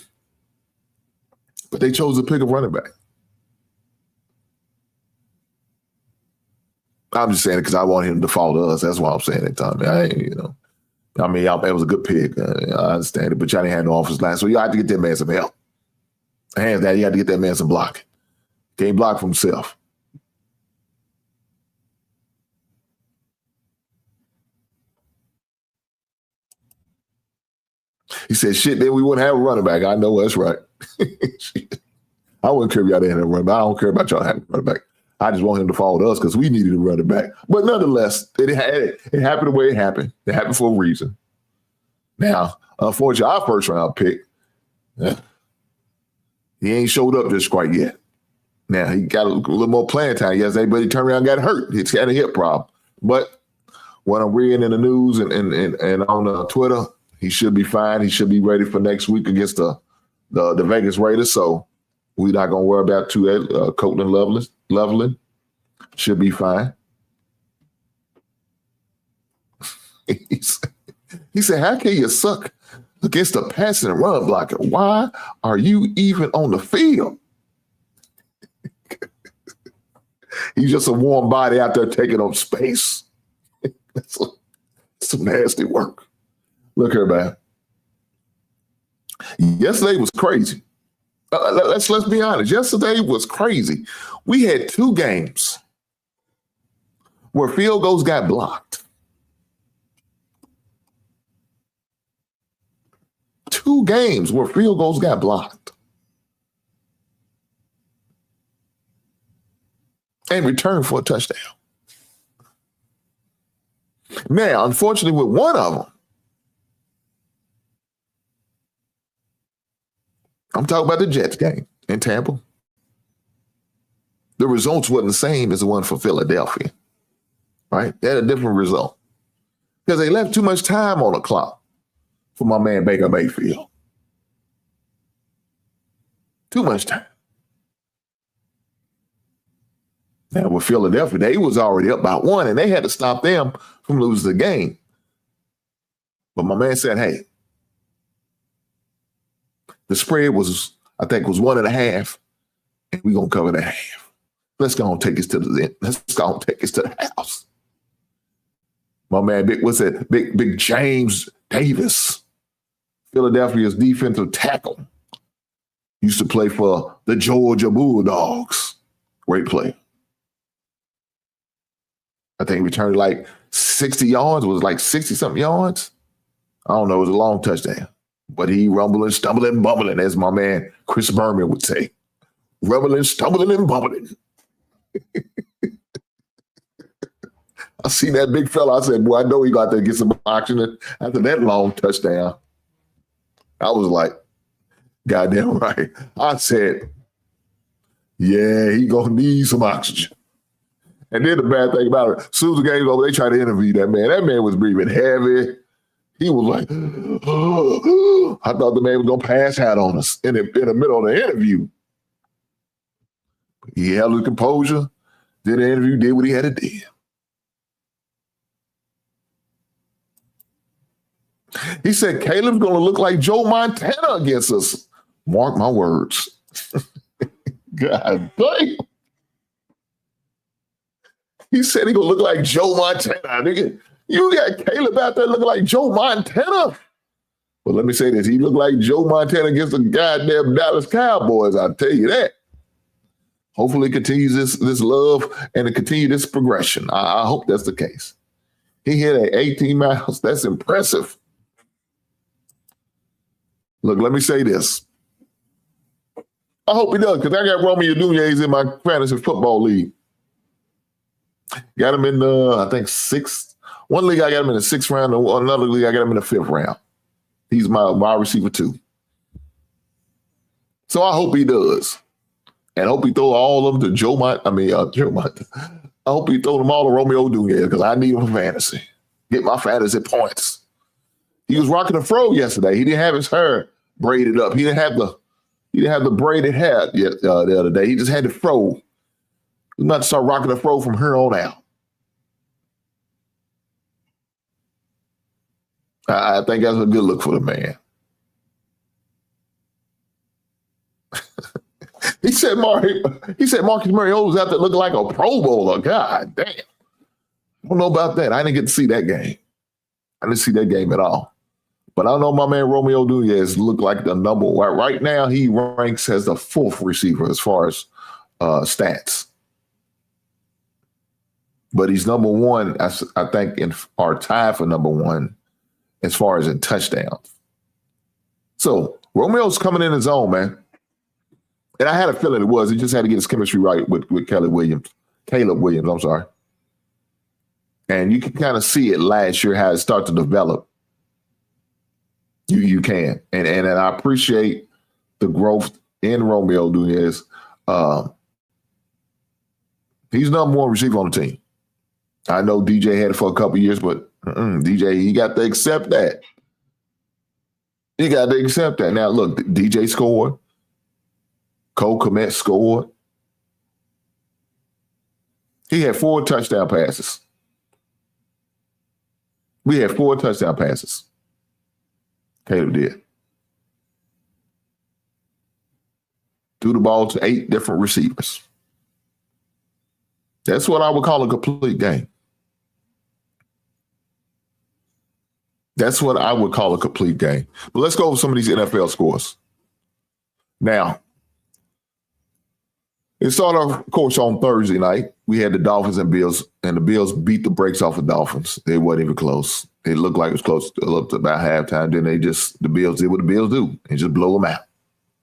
But they chose to pick a running back. I'm just saying it because I want him to fall to us. That's why I'm saying it, Tommy. It was a good pick. I understand it, but y'all didn't have no offensive line, so you had to get that man some help. Hands down, you had to get that man some blocking. Can't block for himself. He said, shit, then we wouldn't have a running back. I know that's right. I wouldn't care if y'all didn't have a running back. I don't care about y'all having a running back. I just want him to follow us because we needed a running back. But nonetheless, it happened the way it happened. It happened for a reason. Now, unfortunately, our first round pick, he ain't showed up just quite yet. Now, he got a little more playing time yesterday, but he turned around and got hurt. He's got a hip problem. But what I'm reading in the news and on Twitter, he should be fine. He should be ready for next week against the Vegas Raiders. So we're not going to worry about Copeland Loveland. Should be fine. He said, how can you suck against a passing and run blocker? Why are you even on the field? He's just a warm body out there taking up space. That's some nasty work. Look here, man. Yesterday was crazy. Let's be honest. Yesterday was crazy. We had 2 games where field goals got blocked. 2 games where field goals got blocked. And returned for a touchdown. Now, unfortunately, with one of them, I'm talking about the Jets game in Tampa. The results wasn't the same as the one for Philadelphia, right? They had a different result because they left too much time on the clock for my man Baker Mayfield. Too much time. Now with Philadelphia, they was already up by 1, and they had to stop them from losing the game. But my man said, hey, the spread was 1.5, and we're going to cover the half. Let's go and take us to the house. My man, Big James Davis, Philadelphia's defensive tackle, used to play for the Georgia Bulldogs. Great player. I think he returned like 60 yards. It was like 60-something yards. I don't know. It was a long touchdown. But he rumbling, stumbling, bumbling, as my man Chris Berman would say. Rumbling, stumbling, and bumbling. I seen that big fella. I said, boy, I know he got to get some oxygen after that long touchdown. I was like, goddamn right. I said, yeah, he going to need some oxygen. And then the bad thing about it, as soon as the game's over, they tried to interview that man. That man was breathing heavy. He was like, I thought the man was going to pass out on us in the middle of the interview. He held his composure, did the interview, did what he had to do. He said, Caleb's going to look like Joe Montana against us. Mark my words. God damn. He said he going to look like Joe Montana. Nigga, you got Caleb out there looking like Joe Montana. Well, let me say this. He looked like Joe Montana against the goddamn Dallas Cowboys. I'll tell you that. Hopefully it continues this love and to continue this progression. I hope that's the case. He hit at 18 miles. That's impressive. Look, let me say this. I hope he does, because I got Romeo Nunez in my fantasy football league. Got him in the, I think, sixth. One league I got him in the sixth round, another league I got him in the fifth round. He's my wide receiver 2. So I hope he does. And I hope he throw all of them to Joe Mont. I hope he throw them all to Romeo Nunez, because I need him for fantasy. Get my fantasy points. He was rocking a fro yesterday. He didn't have his hair braided up. He didn't have the braided hair yet the other day. He just had the fro. He's about to start rocking the fro from here on out. I think that's a good look for the man. He said Marcus Mariota was out there looking like a Pro Bowler. God damn. I don't know about that. I didn't get to see that game. I didn't see that game at all. But I know my man Romeo Nunez looked like the number one. Right now, he ranks as the 4th receiver as far as stats. But he's number 1, I think, or tied for number 1 as far as in touchdowns. So Romeo's coming in his own, man. And I had a feeling it was. He just had to get his chemistry right with Caleb Williams, I'm sorry. And you can kind of see it last year how it started to develop. You can. And I appreciate the growth in Romeo Nunez. He's number 1 receiver on the team. I know DJ had it for a couple years, but DJ, he got to accept that. He got to accept that. Now, look, DJ scored. Cole Kmet scored. He had 4 touchdown passes. We had 4 touchdown passes. Caleb did. Threw the ball to 8 different receivers. That's what I would call a complete game. That's what I would call a complete game. But let's go over some of these NFL scores. Now, it started off, of course, on Thursday night. We had the Dolphins and Bills, and the Bills beat the brakes off the Dolphins. It wasn't even close. It looked like it was close up to about halftime. Then the Bills did what the Bills do and just blow them out.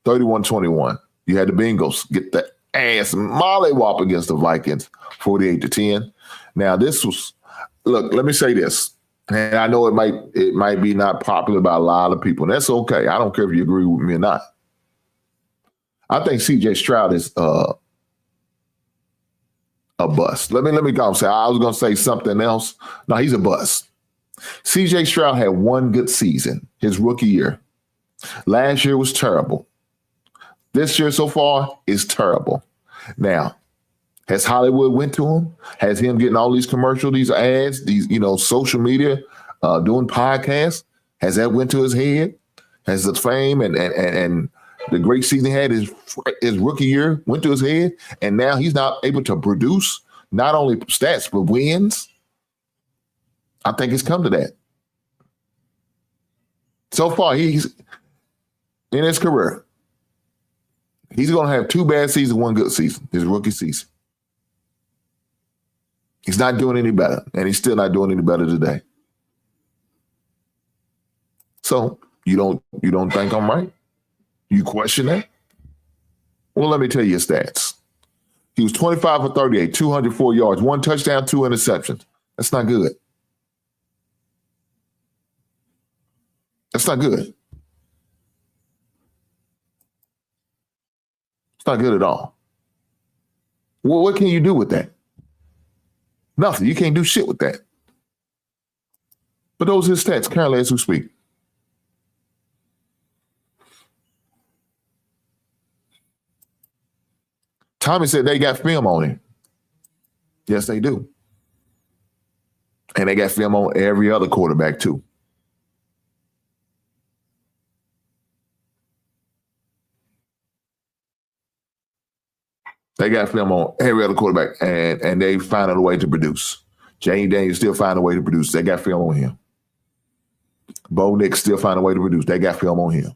31-21. You had the Bengals get the ass mollywop against the Vikings, 48-10. Now, this was, look, let me say this. And I know it might be not popular by a lot of people, and that's okay. I don't care if you agree with me or not. I think C.J. Stroud is a bust. Let me go and say, I was going to say something else. No, he's a bust. C.J. Stroud had 1 good season, his rookie year. Last year was terrible. This year so far is terrible. Now, has Hollywood went to him? Has him getting all these commercials, these ads, these, social media, doing podcasts? Has that went to his head? Has the fame and the great season he had his rookie year went to his head? And now he's not able to produce not only stats, but wins? I think it's come to that. So far, he's in his career, he's going to have 2 bad seasons, 1 good season, his rookie season. He's not doing any better, and he's still not doing any better today. So you don't think I'm right? You question that? Well, let me tell you his stats. He was 25 for 38, 204 yards, 1 touchdown, 2 interceptions. That's not good. That's not good. It's not good at all. Well, what can you do with that? Nothing. You can't do shit with that. But those are his stats currently as we speak. Tommy said they got film on him. Yes, they do. And they got film on every other quarterback too. They got film on every other quarterback, and they find a way to produce. Jane Daniels still find a way to produce. They got film on him. Bo Nix still find a way to produce. They got film on him.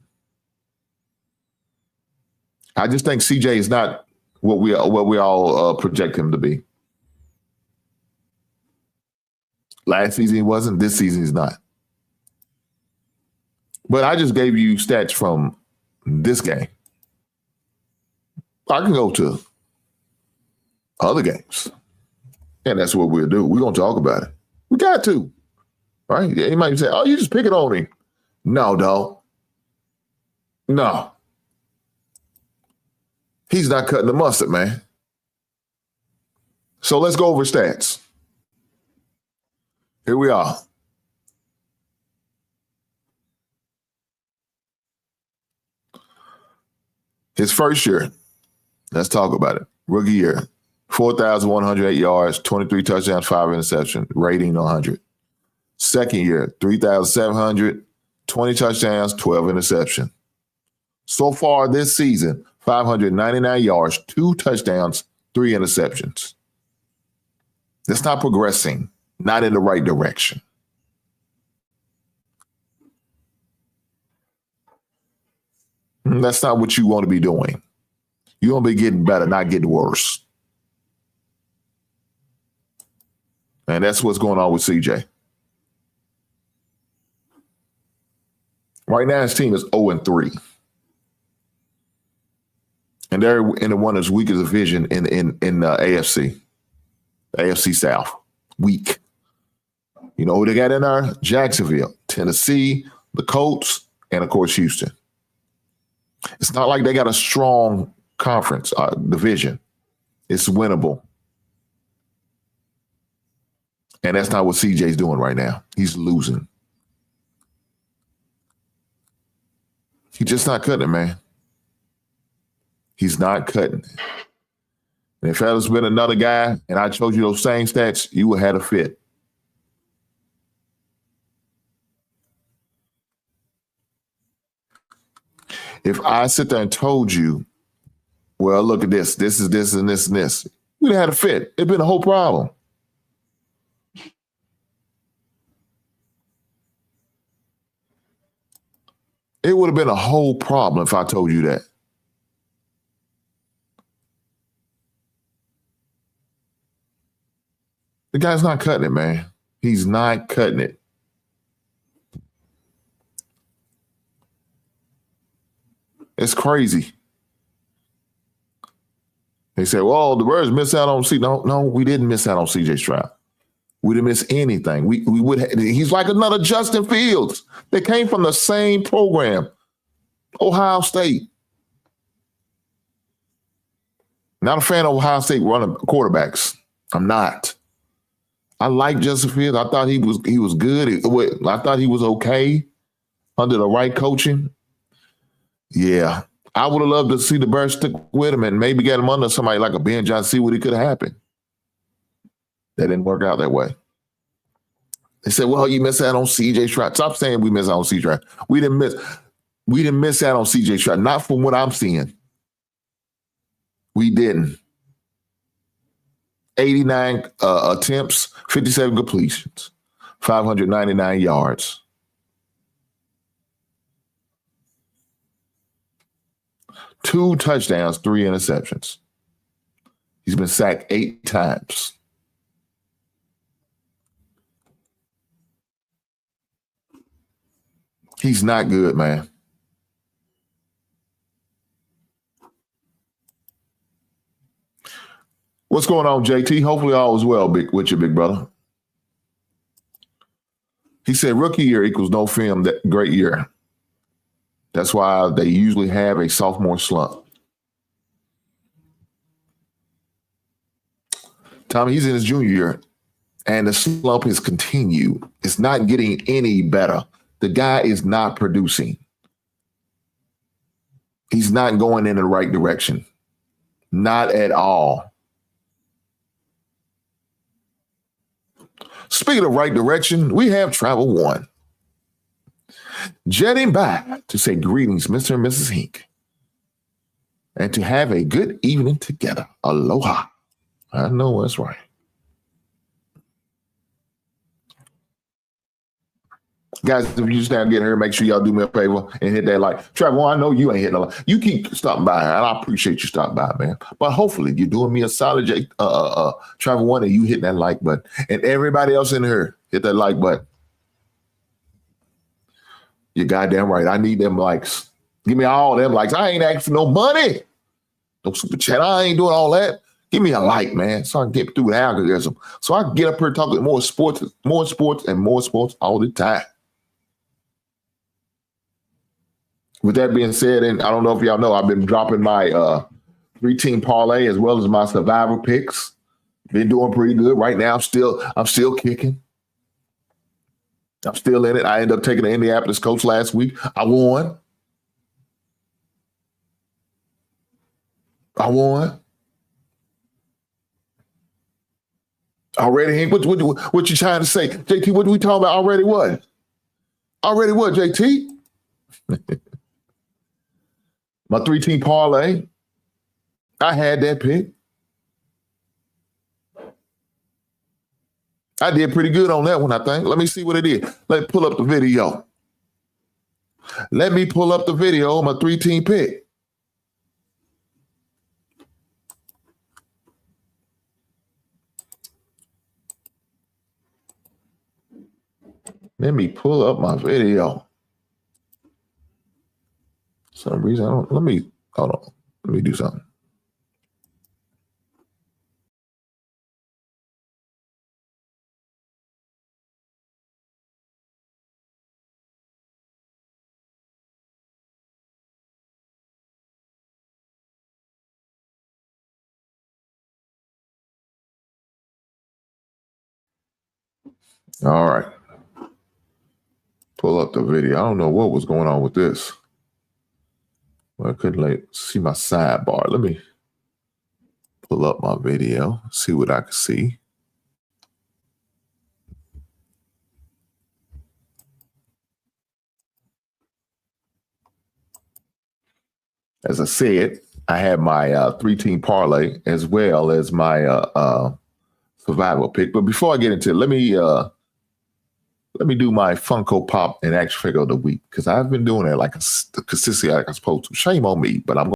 I just think CJ is not what we all project him to be. Last season he wasn't. This season he's not. But I just gave you stats from this game. I can go to other games. And that's what we'll do. We're going to talk about it. We got to. Right? You might say, oh, you just pick it on him. No, dog. No. He's not cutting the mustard, man. So let's go over stats. Here we are. His first year, let's talk about it. Rookie year, 4,108 yards, 23 touchdowns, 5 interceptions, rating 100. Second year, 3,700, 20 touchdowns, 12 interceptions. So far this season, 599 yards, 2 touchdowns, 3 interceptions. That's not progressing, not in the right direction. That's not what you want to be doing. You want to be getting better, not getting worse. And that's what's going on with CJ. Right now, his team is 0-3. And they're in one of the weakest division in the AFC. The AFC South. Weak. You know who they got in there? Jacksonville, Tennessee, the Colts, and of course, Houston. It's not like they got a strong conference division. It's winnable. And that's not what CJ's doing right now. He's losing. He's just not cutting it, man. He's not cutting it. And if that was been another guy and I showed you those same stats, you would have had a fit. If I sit there and told you, well, look at this, this is this and this and this, you'd have had a fit. It'd been a whole problem. It would have been a whole problem if I told you that. The guy's not cutting it, man. He's not cutting it. It's crazy. They say, well, the Birds missed out on CJ. No, we didn't miss out on CJ Stroud. We didn't miss anything. We would. He's like another Justin Fields. They came from the same program, Ohio State. Not a fan of Ohio State running quarterbacks. I'm not. I like Justin Fields. I thought he was good. I thought he was okay under the right coaching. Yeah, I would have loved to see the Bears stick with him and maybe get him under somebody like a Ben Johnson, see what could have happened. That didn't work out that way. They said, well, you missed out on CJ Stroud. Stop saying we missed out on CJ Stroud. We didn't miss out on CJ Stroud. Not from what I'm seeing. We didn't. 89 attempts, 57 completions, 599 yards. Two touchdowns, 3 interceptions. He's been sacked 8 times. He's not good, man. What's going on, JT? Hopefully all is well with you, big brother. He said rookie year equals no film, that great year. That's why they usually have a sophomore slump. Tommy, he's in his junior year, and the slump has continued. It's not getting any better. The guy is not producing. He's not going in the right direction. Not at all. Speaking of right direction, we have Travel One. Jetting back to say greetings, Mr. and Mrs. Hink, and to have a good evening together. Aloha. I know that's right. Guys, if you just now getting here, make sure y'all do me a favor and hit that like. Travel, I know you ain't hitting a like. You keep stopping by, and I appreciate you stopping by, man. But hopefully you're doing me a solid, Travel One, and you hit that like button. And everybody else in here, hit that like button. You're goddamn right. I need them likes. Give me all them likes. I ain't asking for no money. No super chat. I ain't doing all that. Give me a like, man, so I can get through the algorithm. So I can get up here talking more sports, and more sports all the time. With that being said, and I don't know if y'all know, I've been dropping my 3-team parlay as well as my survivor picks. Been doing pretty good right now. I'm still kicking. I'm still in it. I ended up taking the Indianapolis Colts last week. I won. Already, Hank, what you trying to say? JT, what are we talking about already what? Already what, JT? My 3-team parlay, I had that pick. I did pretty good on that one, I think. Let me see what it is. Let me pull up the video. Let me pull up the video on my 3-team pick. Let me pull up my video. For some reason, hold on. Let me do something. All right. Pull up the video. I don't know what was going on with this. Well, I couldn't see my sidebar. Let me pull up my video, see what I can see. As I said, I had my 3-team parlay as well as my survival pick. But before I get into it, let me do my Funko Pop and action figure of the week, because I've been doing it like consistently like I'm supposed to. Shame on me, but I'm going.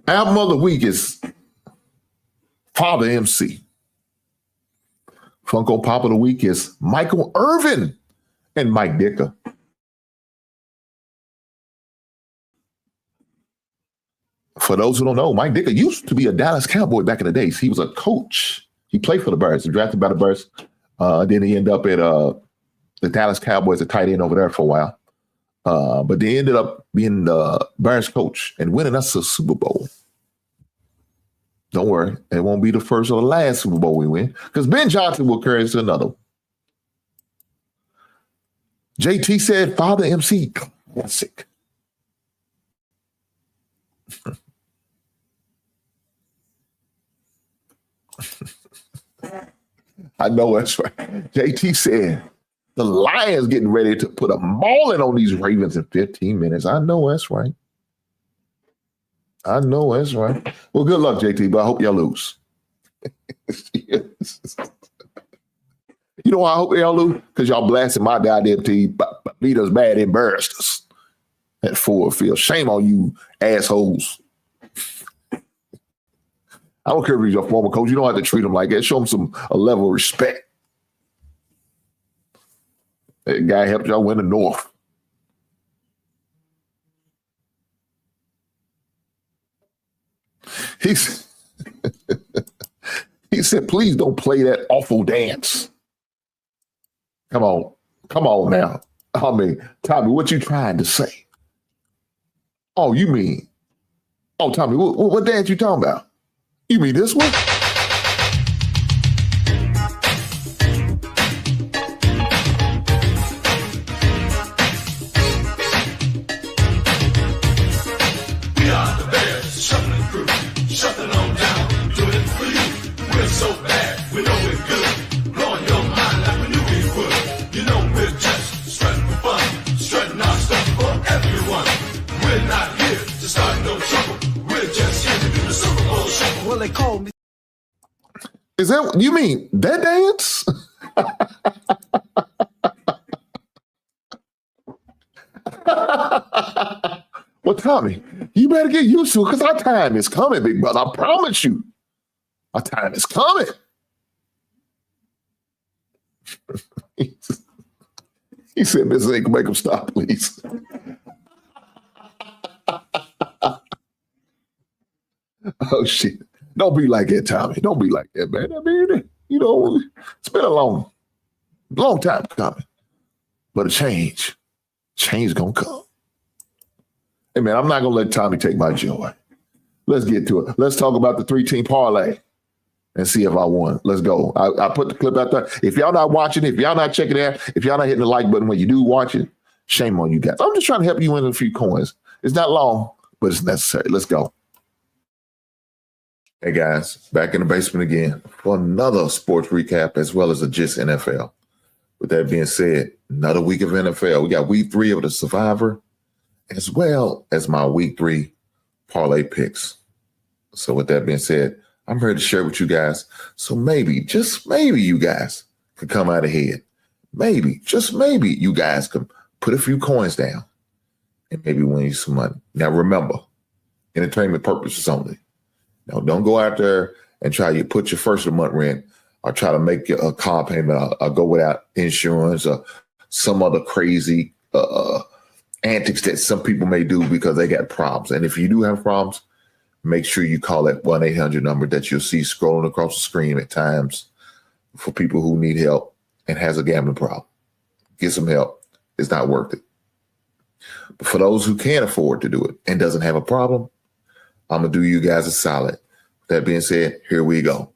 Album of the week is Father MC. Funko Pop of the week is Michael Irvin and Mike Ditka. For those who don't know, Mike Ditka used to be a Dallas Cowboy back in the days. He was a coach. He played for the Bears. He drafted by the Bears. Then he ended up at the Dallas Cowboys, a tight end over there for a while. But they ended up being the Bears coach and winning us a Super Bowl. Don't worry, it won't be the first or the last Super Bowl we win, because Ben Johnson will carry us to another. JT said, Father MC classic. I know that's right. JT said, the Lions getting ready to put a mauling on these Ravens in 15 minutes. I know that's right. Well, good luck, JT, but I hope y'all lose. Yes. You know why I hope y'all lose? Because y'all blasting my goddamn team, beat us bad, embarrassed us at Ford Field. Shame on you, assholes. I don't care if he's your former coach. You don't have to treat him like that. Show him a level of respect. That guy helped y'all win the North. He said, please don't play that awful dance. Come on now. I mean, Tommy, what you trying to say? Oh, Tommy, what dance you talking about? You mean this one? Is that you mean that dance? Well, Tommy, you better get used to it because our time is coming, big brother. I promise you. Our time is coming. He said, Mrs. Ain't gonna make him stop, please. Oh, shit. Don't be like that, Tommy. Don't be like that, man. I mean, you know, it's been a long time coming. But a change gonna come. Hey, man, I'm not gonna let Tommy take my joy. Let's get to it. Let's talk about the 3-team parlay and see if I won. Let's go. I put the clip out there. If y'all not watching it, if y'all not checking it out, if y'all not hitting the like button when you do watch it, shame on you guys. I'm just trying to help you win a few coins. It's not long, but it's necessary. Let's go. Hey guys, back in the basement again for another sports recap as well as a GIST NFL. With that being said, another week of NFL. We got week 3 of the Survivor as well as my week 3 parlay picks. So with that being said, I'm ready to share with you guys. So maybe, just maybe you guys could come out ahead. Maybe, just maybe you guys could put a few coins down and maybe win you some money. Now remember, entertainment purposes only. Now, don't go out there and try to put your first of the month rent or try to make a car payment or go without insurance or some other crazy antics that some people may do because they got problems. And if you do have problems, make sure you call that 1-800 number that you'll see scrolling across the screen at times for people who need help and has a gambling problem. Get some help. It's not worth it. But for those who can't afford to do it and doesn't have a problem, I'm going to do you guys a solid. That being said, here we go.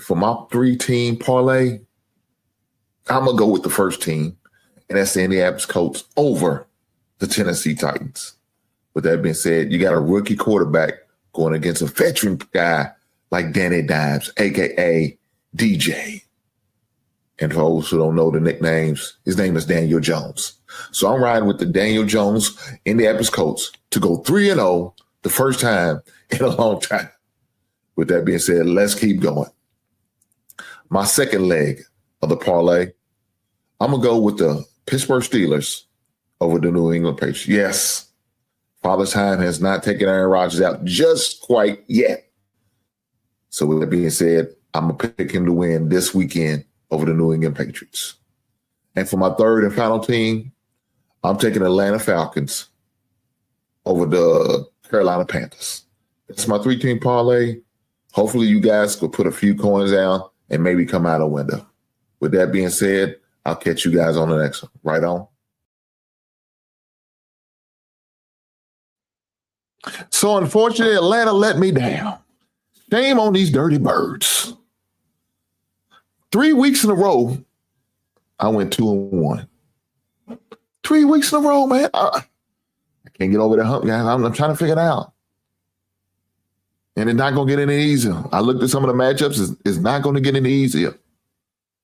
For my 3-team parlay, I'm going to go with the first team, and that's the Indianapolis Colts over the Tennessee Titans. With that being said, you got a rookie quarterback going against a veteran guy like Danny Dimes, a.k.a. DJ. And for those who don't know the nicknames, his name is Daniel Jones. So I'm riding with the Daniel Jones Indianapolis Colts to go 3-0 the first time in a long time. With that being said, let's keep going. My second leg of the parlay, I'm going to go with the Pittsburgh Steelers over the New England Patriots. Yes, Father Time has not taken Aaron Rodgers out just quite yet. So with that being said, I'm going to pick him to win this weekend over the New England Patriots. And for my third and final team, I'm taking Atlanta Falcons over the Carolina Panthers. That's my 3-team parlay. Hopefully you guys could put a few coins down and maybe come out a window. With that being said, I'll catch you guys on the next one. Right on. So unfortunately, Atlanta let me down. Shame on these dirty birds. 3 weeks in a row, I went 2-1. 3 weeks in a row, man. I can't get over the hump, guys. I'm trying to figure it out. And it's not going to get any easier. I looked at some of the matchups. It's not going to get any easier.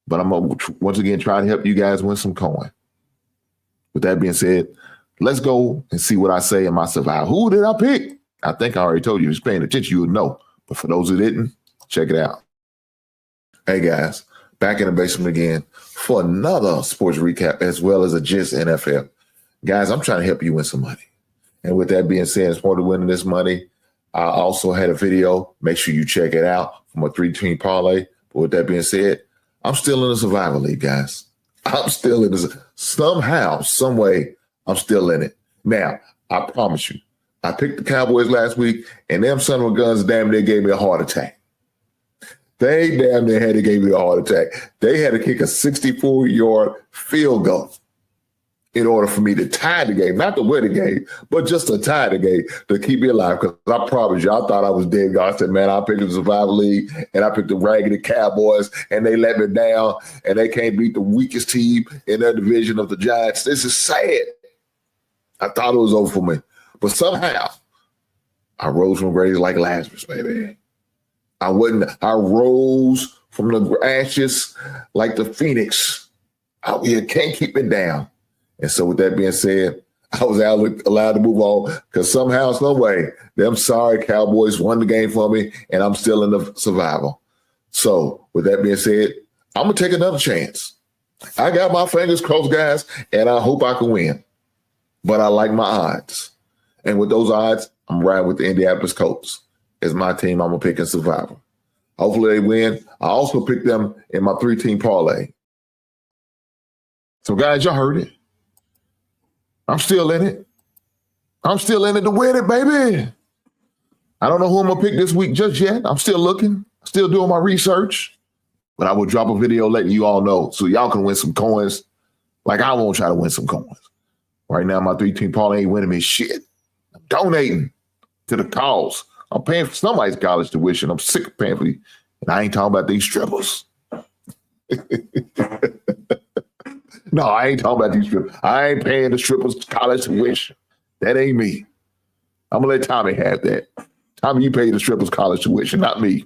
But I'm going to, once again, try to help you guys win some coin. With that being said, let's go and see what I say in my survival. Who did I pick? I think I already told you. If you're paying attention, you would know. But for those who didn't, check it out. Hey, guys. Back in the basement again for another sports recap as well as a GIST NFL. Guys, I'm trying to help you win some money. And with that being said, as part of winning this money, I also had a video. Make sure you check it out from a 3-team parlay. But with that being said, I'm still in the survival league, guys. I'm still in this. Somehow, some way, I'm still in it. Now, I promise you, I picked the Cowboys last week, and them son of a guns damn near gave me a heart attack. They damn near had to give me a heart attack. They had to kick a 64-yard field goal in order for me to tie the game, not to win the game, but just to tie the game to keep me alive. Because I promise you, I thought I was dead. God said, man, I picked the Survival League and I picked the raggedy Cowboys and they let me down and they can't beat the weakest team in their division of the Giants. This is sad. I thought it was over for me. But somehow, I rose from graves like Lazarus, baby. I rose from the ashes like the phoenix. You can't keep it down. And so with that being said, I was allowed to move on because somehow, some way, them sorry Cowboys won the game for me, and I'm still in the survival. So with that being said, I'm going to take another chance. I got my fingers crossed, guys, and I hope I can win. But I like my odds. And with those odds, I'm riding with the Indianapolis Colts as my team. I'm going to pick in survival. Hopefully they win. I also picked them in my 3-team parlay. So, guys, y'all heard it. I'm still in it. I'm still in it to win it, baby. I don't know who I'm going to pick this week just yet. I'm still looking, still doing my research. But I will drop a video letting you all know so y'all can win some coins like I won't try to win some coins. Right now, my 3-team parlay ain't winning me shit. I'm donating to the cause. I'm paying for somebody's college tuition. I'm sick of paying for these. And I ain't talking about these strippers. No, I ain't talking about these strippers. I ain't paying the strippers college tuition. That ain't me. I'm going to let Tommy have that. Tommy, you pay the strippers college tuition, not me.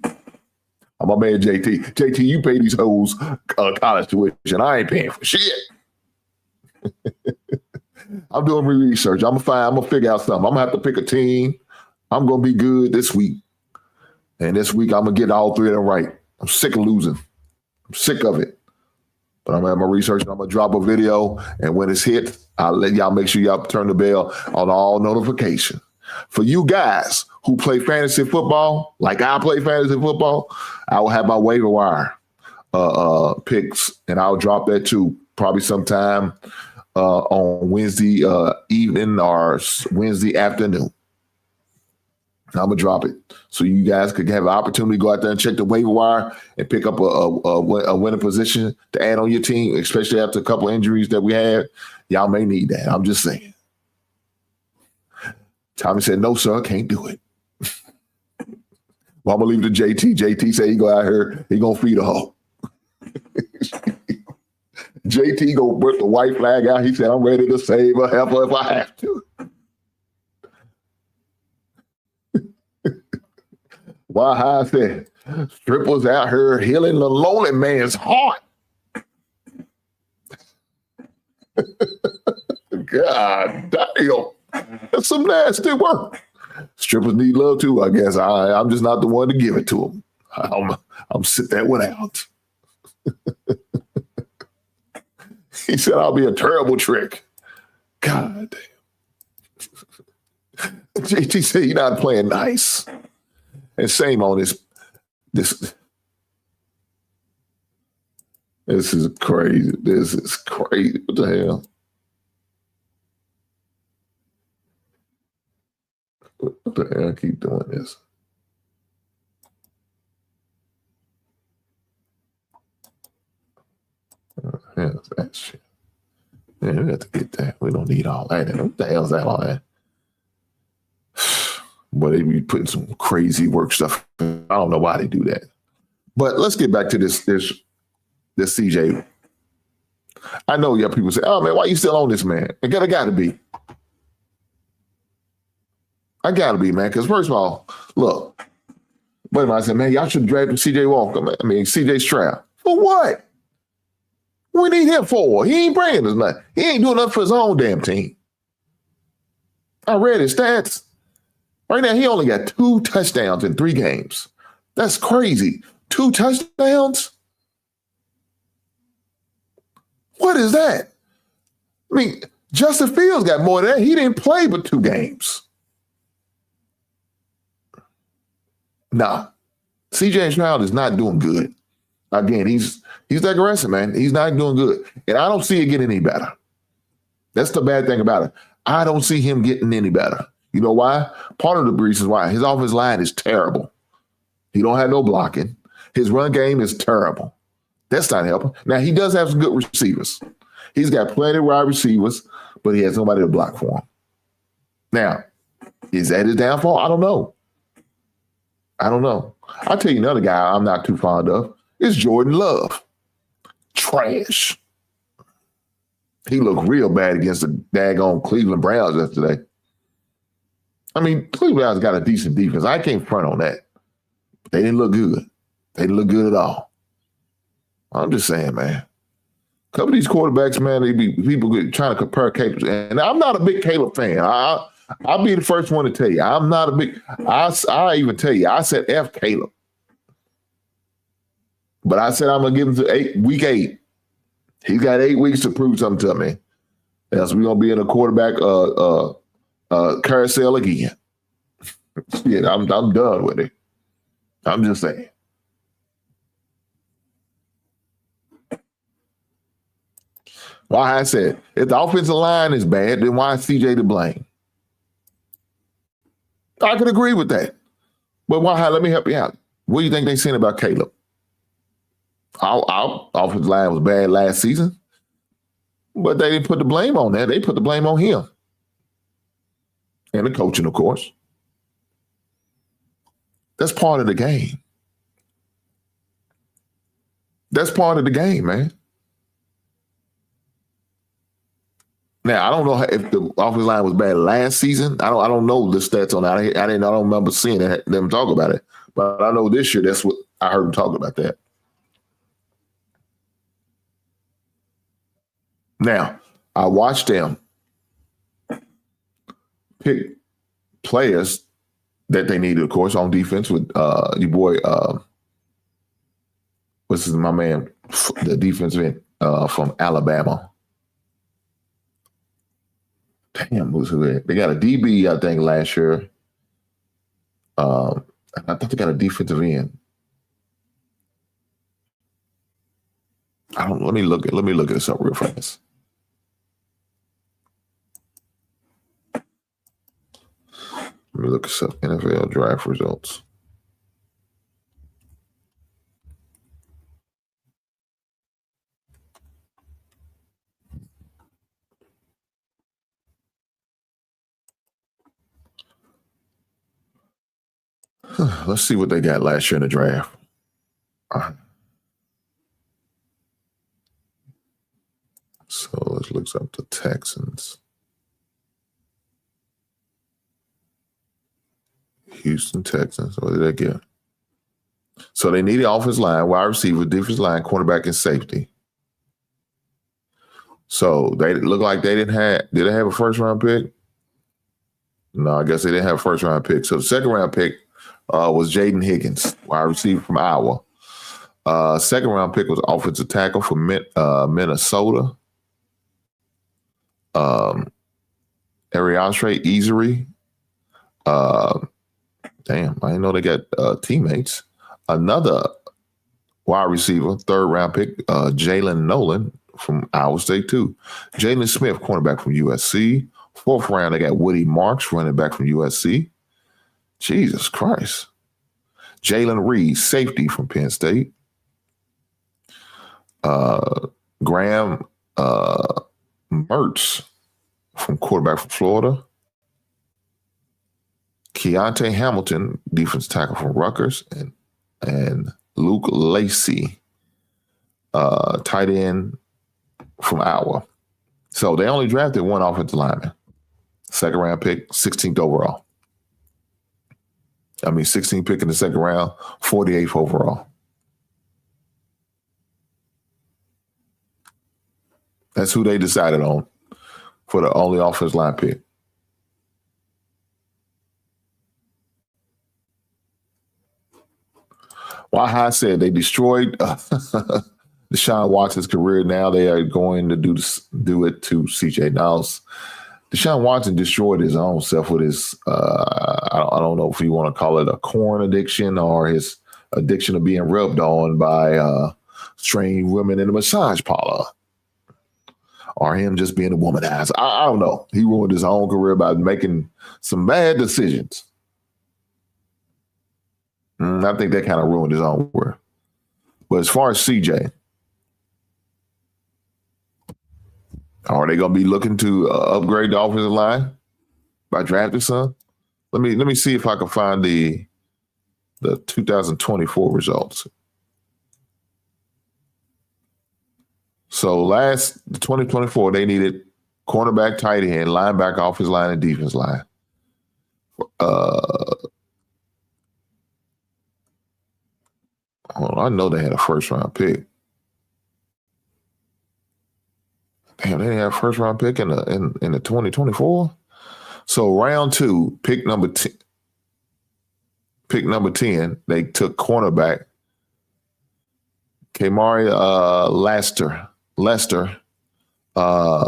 I'm my man, JT. JT, you pay these hoes college tuition. I ain't paying for shit. I'm doing research. I'm going to figure out something. I'm going to have to pick a team. I'm going to be good this week. And this week, I'm going to get all 3 of them right. I'm sick of losing. I'm sick of it. But I'm going to have my research, and I'm going to drop a video. And when it's hit, I'll let y'all make sure y'all turn the bell on all notifications. For you guys who play fantasy football, like I play fantasy football, I will have my waiver wire picks, and I'll drop that too, probably sometime on Wednesday evening or Wednesday afternoon. I'm going to drop it so you guys could have an opportunity to go out there and check the waiver wire and pick up a winning position to add on your team, especially after a couple of injuries that we had. Y'all may need that. I'm just saying. Tommy said, no, sir, I can't do it. Well, I'm going to leave it to JT. JT said he go out here, he going to feed a hoe. JT go put the white flag out. He said, I'm ready to save a heifer if I have to. Why I said, strippers out here healing the lonely man's heart. God damn. That's some nasty work. Strippers need love too, I guess. I'm just not the one to give it to them. I'm sit that one out. He said, I'll be a terrible trick. God damn. JT said, you're not playing nice. And same on this. This is crazy. This is crazy. What the hell? What the hell? I keep doing this. Hell's that shit? Man, we got to get that. We don't need all that. What the hell's that all that? But they be putting some crazy work stuff. I don't know why they do that. But let's get back to this CJ. I know y'all people say, oh man, why you still on this man? I gotta be. I gotta be, man. Because first of all, look, wait a minute, I said, man, y'all should draft CJ Walker. CJ Stroud. For what? What we need him for? He ain't bringing us nothing. He ain't doing nothing for his own damn team. I read his stats. Right now, he only got 2 touchdowns in 3 games. That's crazy. 2 touchdowns? What is that? I mean, Justin Fields got more than that. He didn't play but 2 games. Nah. CJ Stroud is not doing good. Again, he's aggressive, man. He's not doing good. And I don't see it getting any better. That's the bad thing about it. I don't see him getting any better. You know why? Part of the reason why his offensive line is terrible. He don't have no blocking. His run game is terrible. That's not helping. Now, he does have some good receivers. He's got plenty of wide receivers, but he has nobody to block for him. Now, is that his downfall? I don't know. I'll tell you another guy I'm not too fond of. It's Jordan Love. Trash. He looked real bad against the daggone Cleveland Browns yesterday. I mean, Cleveland Browns got a decent defense. I can't front on that. But they didn't look good. They didn't look good at all. I'm just saying, man. A couple of these quarterbacks, man, people trying to compare Caleb. And I'm not a big Caleb fan. I'll be the first one to tell you. I'm not a big – I even tell you, I said F Caleb. But I said I'm gonna give him to week 8. He's got 8 weeks to prove something to me. Else we're gonna be in a quarterback carousel again. Yeah, I'm done with it. I'm just saying. Why I said if the offensive line is bad, then why is CJ to blame? I could agree with that. But why? Let me help you out. What do you think they saying about Caleb? Our offensive line was bad last season, but they didn't put the blame on that. They put the blame on him. And the coaching, of course. That's part of the game. That's part of the game, man. Now, I don't know if the offensive line was bad last season. I don't know the stats on that. I don't remember seeing them talk about it. But I know this year, that's what I heard them talk about that. Now, I watched them pick players that they needed, of course, on defense with your boy, what's his, my man, the defensive end from Alabama. Damn, who's who? They got a DB, I think, last year. I thought they got a defensive end. Let me look at this up real fast. Let me look this up. NFL draft results. Let's see what they got last year in the draft. So let's look up the Texans. Houston Texans. What did they get? So they needed offensive line, wide receiver, defensive line, cornerback, and safety. So they look like they did they have a first round pick? No, I guess they didn't have a first round pick. So the second round pick was Jaden Higgins, wide receiver from Iowa. Second round pick was offensive tackle from Minnesota. Ariastre Easery. Damn, I didn't know they got teammates. Another wide receiver, third round pick, Jalen Nolan from Iowa State too. Jalen Smith, cornerback from USC. Fourth round, they got Woody Marks, running back from USC. Jesus Christ. Jalen Reed, safety from Penn State. Graham Mertz, from quarterback from Florida. Keontae Hamilton, defense tackle from Rutgers, and Luke Lacey, tight end from Iowa. So they only drafted one offensive lineman. Second round pick, 16th overall. 16th pick in the second round, 48th overall. That's who they decided on for the only offensive line pick. Well, I said they destroyed Deshaun Watson's career. Now they are going to do it to CJ. Now, Deshaun Watson destroyed his own self with his, I don't know if you want to call it a corn addiction or his addiction of being rubbed on by strange women in a massage parlor, or him just being a womanizer. I don't know. He ruined his own career by making some bad decisions. I think that kind of ruined his own career. But as far as CJ, are they going to be looking to upgrade the offensive line by drafting some? Let me see if I can find the 2024 results. So 2024, they needed cornerback, tight end, linebacker, offensive line, and defense line. I know they had a first round pick. Damn, they didn't have a first round pick in the 2024. So round 2, pick number 10, they took cornerback Kamari Lester,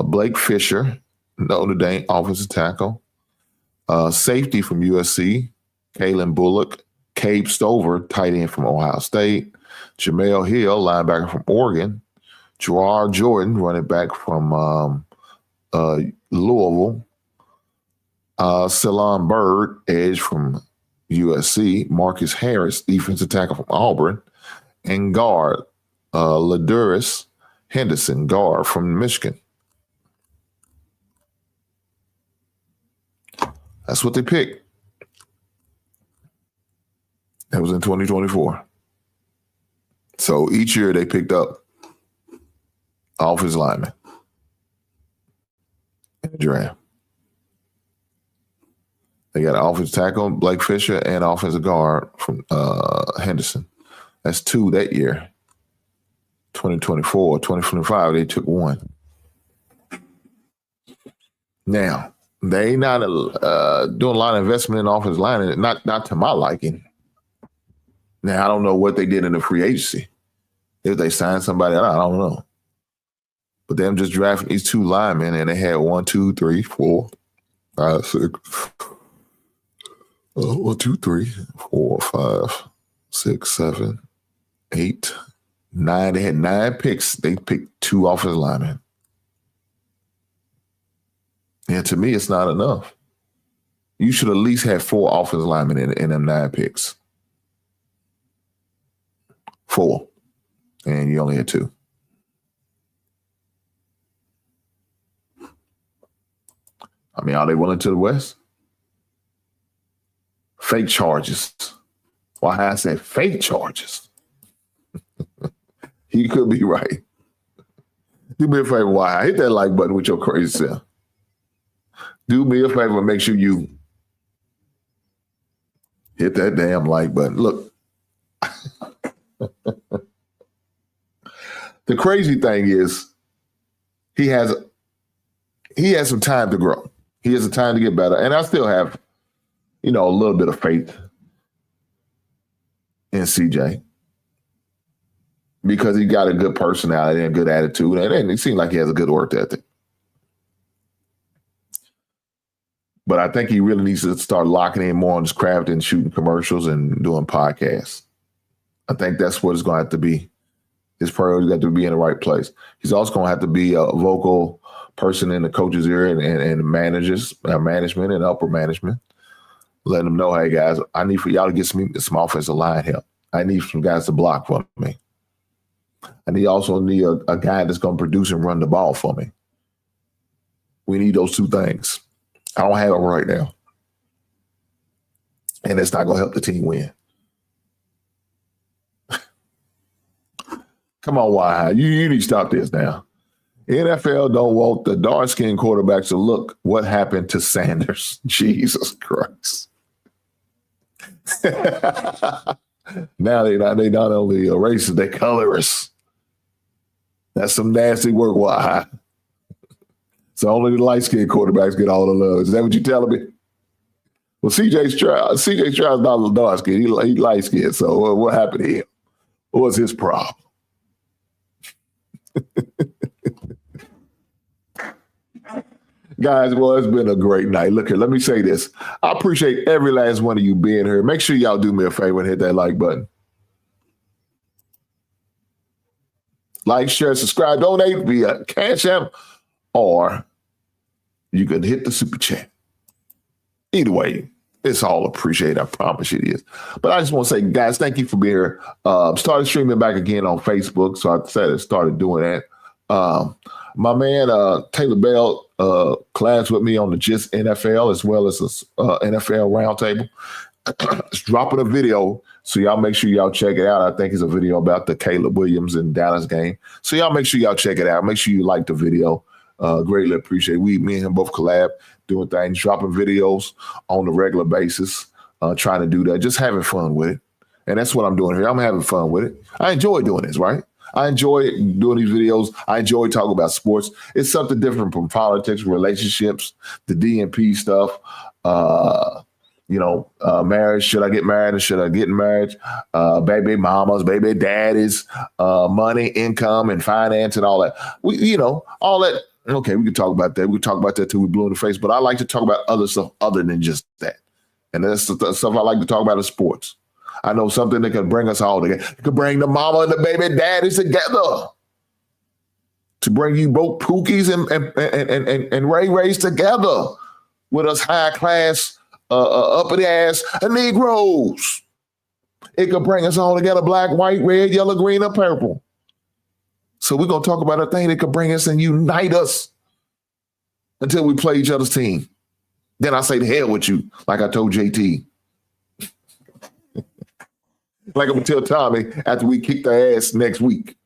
Blake Fisher, Notre Dame offensive tackle, safety from USC, Kalen Bullock, Cabe Stover, tight end from Ohio State, Jamel Hill, linebacker from Oregon, Gerard Jordan, running back from Louisville, Ceylon Bird, edge from USC, Marcus Harris, defensive tackle from Auburn, and guard Ladarius Henderson, guard from Michigan. That's what they picked. That was in 2024. So each year they picked up offensive linemen in the draft. They got an offensive tackle, Blake Fisher, and offensive guard from Henderson. That's two that year. 2024, 2025, they took one. Now, they not doing a lot of investment in offensive line, and not to my liking. Now, I don't know what they did in the free agency. If they signed somebody, I don't know. But them just drafting these two linemen, and they had 1, 2, 3, 4, 5, 6. 1, 2, 3, 4, 5, 6, 7, 8, 9. They had 9 picks. They picked 2 offensive linemen. And to me, it's not enough. You should at least have 4 offensive linemen in them 9 picks. 4. And you only had 2. I mean, are they willing to the West? Fake charges. Why I said fake charges? You could be right. Do me a favor, why? Hit that like button with your crazy self. Do me a favor and make sure you hit that damn like button. Look. The crazy thing is he has some time to grow. He has some time to get better. And I still have, a little bit of faith in CJ because he got a good personality and a good attitude. And it seems like he has a good work ethic. But I think he really needs to start locking in more on his craft and shooting commercials and doing podcasts. I think that's what it's going to have to be. His priorities got to be in the right place. He's also going to have to be a vocal person in the coach's ear and management and upper management. Letting them know, hey, guys, I need for y'all to get some offensive line help. I need some guys to block for me. And he also need a guy that's going to produce and run the ball for me. We need those 2 things. I don't have it right now. And it's not going to help the team win. Come on, why? You need to stop this now. NFL don't want the dark-skinned quarterbacks to look what happened to Sanders. Jesus Christ. Now they not only racist, they colorist. That's some nasty work, why? So only the light-skinned quarterbacks get all the love. Is that what you're telling me? Well, CJ Stroud's not a dark-skinned. He light-skinned. So what happened to him? What was his problem? Guys, well, it's been a great night. Look here, let me say this. I appreciate every last one of you being here. Make sure y'all do me a favor and hit that like button. Like, share, subscribe, donate via Cash App, or you can hit the super chat. Either way, it's all appreciated. I promise it is. But I just want to say, guys, thank you for being here. Started streaming back again on Facebook, so I started doing that. My man, Taylor Bell, class with me on the Just NFL as well as the NFL Roundtable. It's dropping a video, so y'all make sure y'all check it out. I think it's a video about the Caleb Williams and Dallas game. So y'all make sure y'all check it out. Make sure you like the video. Greatly appreciate it. Me and him both collab, doing things, dropping videos on a regular basis, trying to do that, just having fun with it. And that's what I'm doing here. I'm having fun with it. I enjoy doing this, right? I enjoy doing these videos. I enjoy talking about sports. It's something different from politics, relationships, the DNP stuff, Marriage, should I get married or should I get married? Baby mamas, baby daddies, money, income, and finance and all that. All that. Okay, we can talk about that. We can talk about that till we blue in the face, but I like to talk about other stuff other than just that. And that's the stuff I like to talk about in sports. I know something that can bring us all together. It could bring the mama and the baby daddies together. To bring you both Pookies and Ray Rays together with us high class, uppity ass Negroes. It could bring us all together, black, white, red, yellow, green, or purple. So we're going to talk about a thing that could bring us and unite us until we play each other's team. Then I say, to hell with you, like I told JT. Like I'm going to tell Tommy after we kick their ass next week.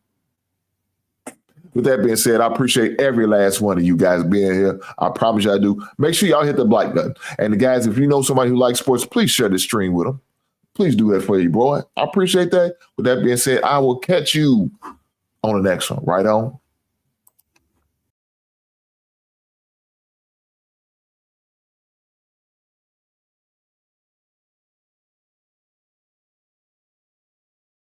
With that being said, I appreciate every last one of you guys being here. I promise you I do. Make sure y'all hit the like button. And guys, if you know somebody who likes sports, please share this stream with them. Please do that for you, bro. I appreciate that. With that being said, I will catch you on the next one. Right on.